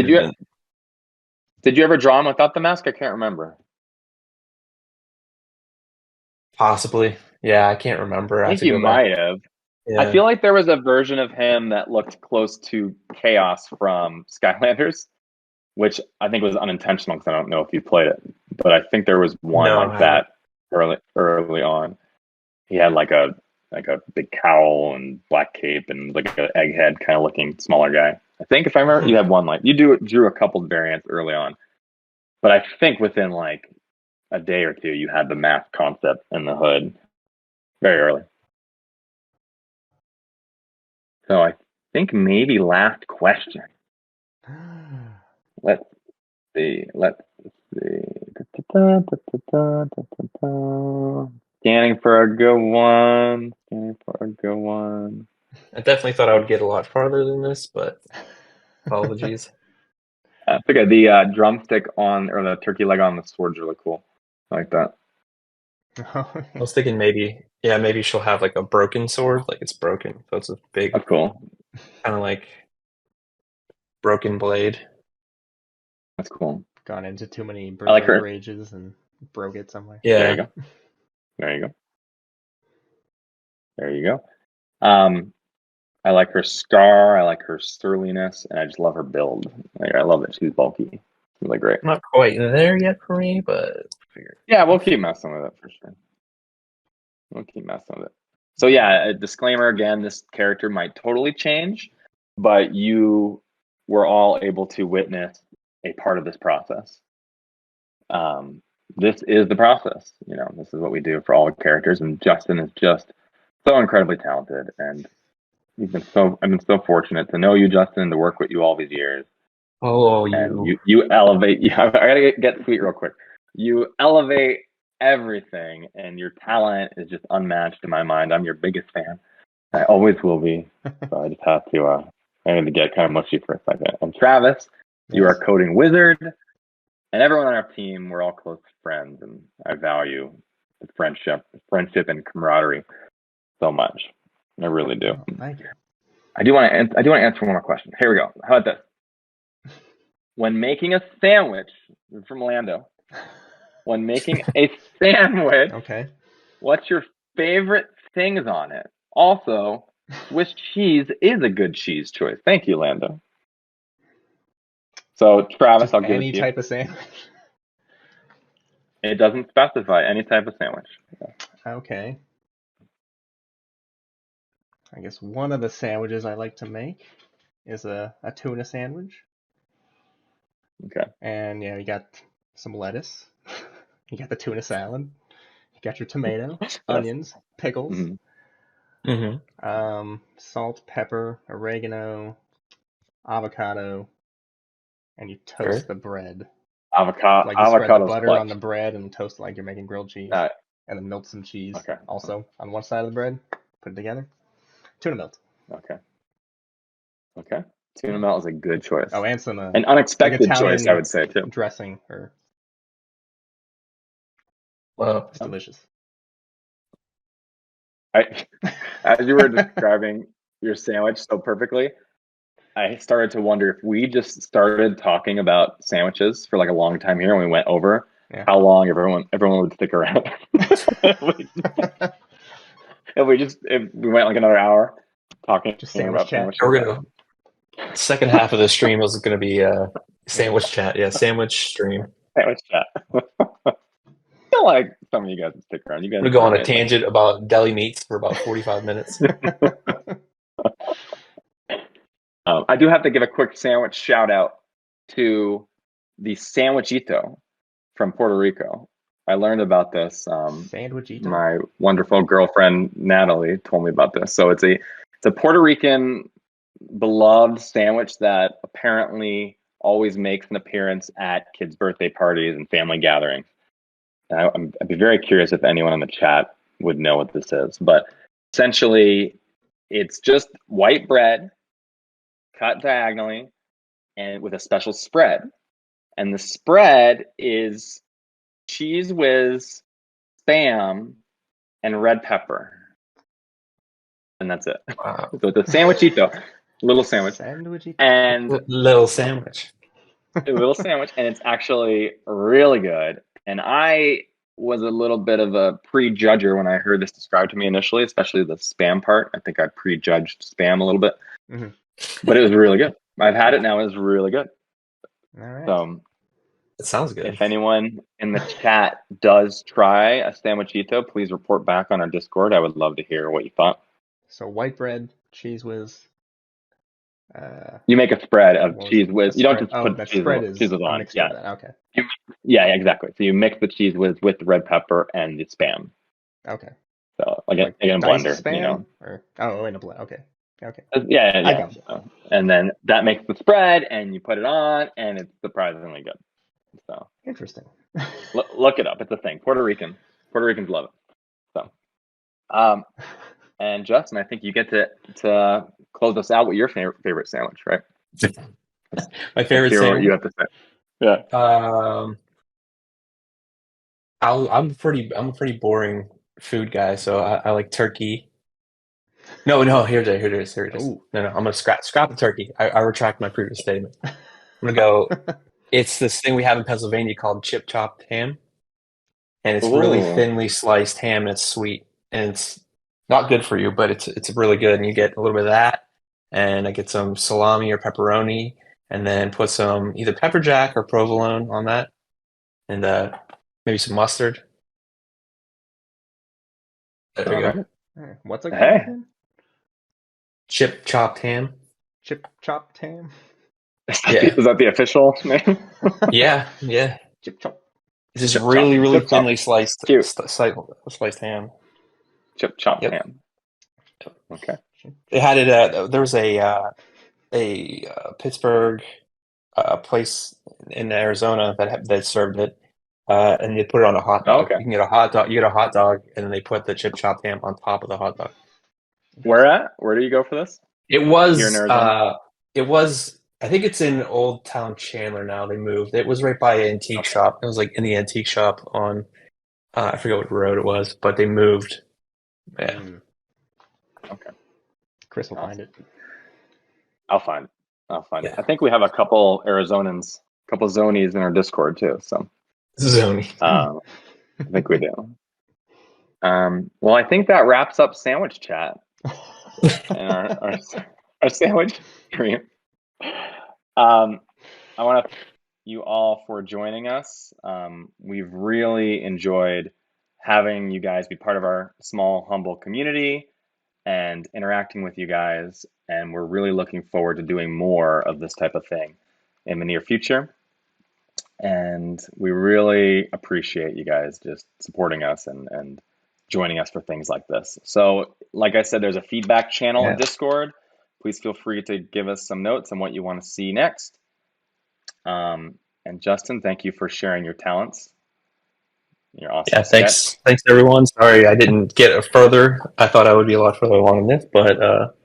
Did you ever draw him without the mask? I can't remember. Possibly. Yeah, I can't remember. I think you might have. Yeah. I feel like there was a version of him that looked close to Chaos from Skylanders, which I think was unintentional because I don't know if you played it, but I think there was one that early on. He had like a big cowl and black cape and like an egghead kind of looking smaller guy. I think if I remember, you had one drew a couple variants early on, but I think within like a day or two, you had the mask concept and the hood very early. So I think maybe last question. Let's see. Scanning for a good one. I definitely thought I would get a lot farther than this, but apologies. Okay, the drumstick on, or the turkey leg on the sword's really cool. I like that. I was thinking maybe she'll have like a broken sword, like it's broken, so it's a big, that's cool, kind of like broken blade. That's cool. Gone into too many birthday rages and broke it somewhere. Yeah, there you go. I like her scar. I like her surliness, and I just love her build. Like, I love that she's bulky. She's really great. Not quite there yet for me, but yeah, we'll keep messing with it for sure. So yeah, a disclaimer again: this character might totally change, but you were all able to witness a part of this process. This is the process. You know, this is what we do for all the characters, and Justin is just so incredibly talented, and I've been so fortunate to know you, Justin, to work with you all these years. Oh, you elevate. Yeah, I gotta get sweet real quick. You elevate everything, and your talent is just unmatched in my mind. I'm your biggest fan. I always will be. So I just have to. I had to get kind of mushy for a second. And Travis, you are a coding wizard, and everyone on our team, we're all close friends, and I value the friendship and camaraderie so much. I really do. Oh, thank you. I do want to answer one more question. Here we go. How about this? When making a sandwich, from Lando. When making a sandwich, okay, what's your favorite things on it? Also, which cheese is a good cheese choice? Thank you, Lando. So, Travis, just I'll give it to you. Any type of sandwich? It doesn't specify any type of sandwich. Okay. I guess one of the sandwiches I like to make is a tuna sandwich. Okay. And yeah, you got some lettuce. You got the tuna salad. You got your tomato, onions, pickles. Salt, pepper, oregano, avocado, and you toast the bread. Avocado. Like you spread the butter on the bread and toast it like you're making grilled cheese. And then melt some cheese. Okay. Also on one side of the bread. Put it together. Tuna melt. Okay. Tuna melt is a good choice. Oh, and some an unexpected choice, I would say too. Dressing or. Wow, it's delicious. As you were describing your sandwich so perfectly, I started to wonder if we just started talking about sandwiches for like a long time here and we went over how long everyone would stick around. If we went like another hour talking just about sandwiches. We're gonna second half of the stream is gonna be sandwich chat. Yeah, sandwich stream. Sandwich chat. feel like some of you guys would stick around. You guys I'm gonna go on a are tangent about deli meats for about 45 minutes. I do have to give a quick sandwich shout out to the Sandwichito from Puerto Rico. I learned about this. Sandwichito? My wonderful girlfriend Natalie told me about this. So it's a Puerto Rican beloved sandwich that apparently always makes an appearance at kids' birthday parties and family gatherings. I'd be very curious if anyone in the chat would know what this is. But essentially, it's just white bread cut diagonally and with a special spread. And the spread is cheese whiz, Spam, and red pepper. And that's it. Wow. So it's a sandwichito, little sandwich. Sandwichito. And Little sandwich. a little sandwich, and it's actually really good. And I was a little bit of a prejudger when I heard this described to me initially, especially the Spam part. I think I prejudged Spam a little bit, but it was really good. I've had it now. It's really good. All right. So It sounds good. if anyone in the chat does try a sandwichito, please report back on our Discord. I would love to hear what you thought. So white bread, cheese whiz. You make a spread of What was cheese it? whiz. A You don't spread- just put that cheese spread whiz is a on. mixture Yeah. of that. Okay. Yeah, exactly. So you mix the cheese whiz with the red pepper and the Spam. Okay. So again, a diced blender, Spam? you know. Or in a blend. Okay. Okay. Yeah. I got you. So, and then that makes the spread, and you put it on, and it's surprisingly good. So Interesting. look it up. It's a thing. Puerto Ricans love it. So, and Justin, I think you get to close us out with your favorite sandwich, right? My favorite Hear what sandwich. you have to say. Yeah. I'm a pretty boring food guy, so I like turkey. No, here it is. Ooh. No, I'm gonna scrap the turkey. I retract my previous statement. I'm gonna go. It's this thing we have in Pennsylvania called chip chopped ham, and it's really Ooh. thinly sliced ham, and it's sweet, and it's not good for you, but it's really good, and you get a little bit of that, and I get some salami or pepperoni, and then put some either pepper jack or provolone on that, and maybe some mustard. There we go. Alright, what's it called Hey. again? Chip chopped ham. Chip chopped ham? Yeah. Is that the official name? Yeah. Chip chop. It's just Chip really, chop. really Chip chop. thinly sliced Cute. sliced ham. Chip chop Yep. ham. Okay. They had it at there was a Pittsburgh place in Arizona that served it, and they put it on a hot dog. Okay. You can get a hot dog. You get a hot dog, and then they put the chip chopped ham on top of the hot dog. Where at? Where do you go for this? It was Here in Arizona? I think it's in Old Town Chandler now. They moved. It was right by an antique shop. It was like in the antique shop on I forget what road it was, but they moved. Yeah. Okay. Chris will find it. I'll find it. Yeah. I think we have a couple Arizonans, a couple Zonies in our Discord too. So Zoni. I think we do. Well, I think that wraps up sandwich chat and our sandwich stream. I want to thank you all for joining us. We've really enjoyed having you guys be part of our small, humble community and interacting with you guys. And we're really looking forward to doing more of this type of thing in the near future. And we really appreciate you guys just supporting us and joining us for things like this. So, like I said, there's a feedback channel in Discord. Please feel free to give us some notes on what you want to see next. And Justin, thank you for sharing your talents. You're awesome. Yeah, thanks everyone. Sorry I didn't get further. I thought I would be a lot further along in this, but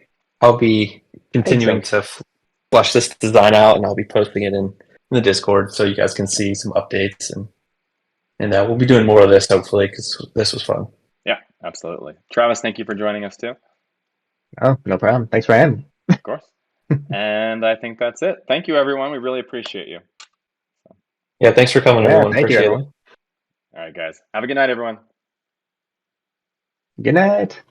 I'll be continuing to flush this design out, and I'll be posting it in the Discord so you guys can see some updates, and we'll be doing more of this hopefully because this was fun. Yeah, absolutely. Travis, thank you for joining us too. Oh, no problem. Thanks for having me. Of course. And I think that's it. Thank you, everyone. We really appreciate you. Yeah, thanks for coming, everyone. Thank you, Appreciate everyone. it. All right, guys. Have a good night, everyone. Good night.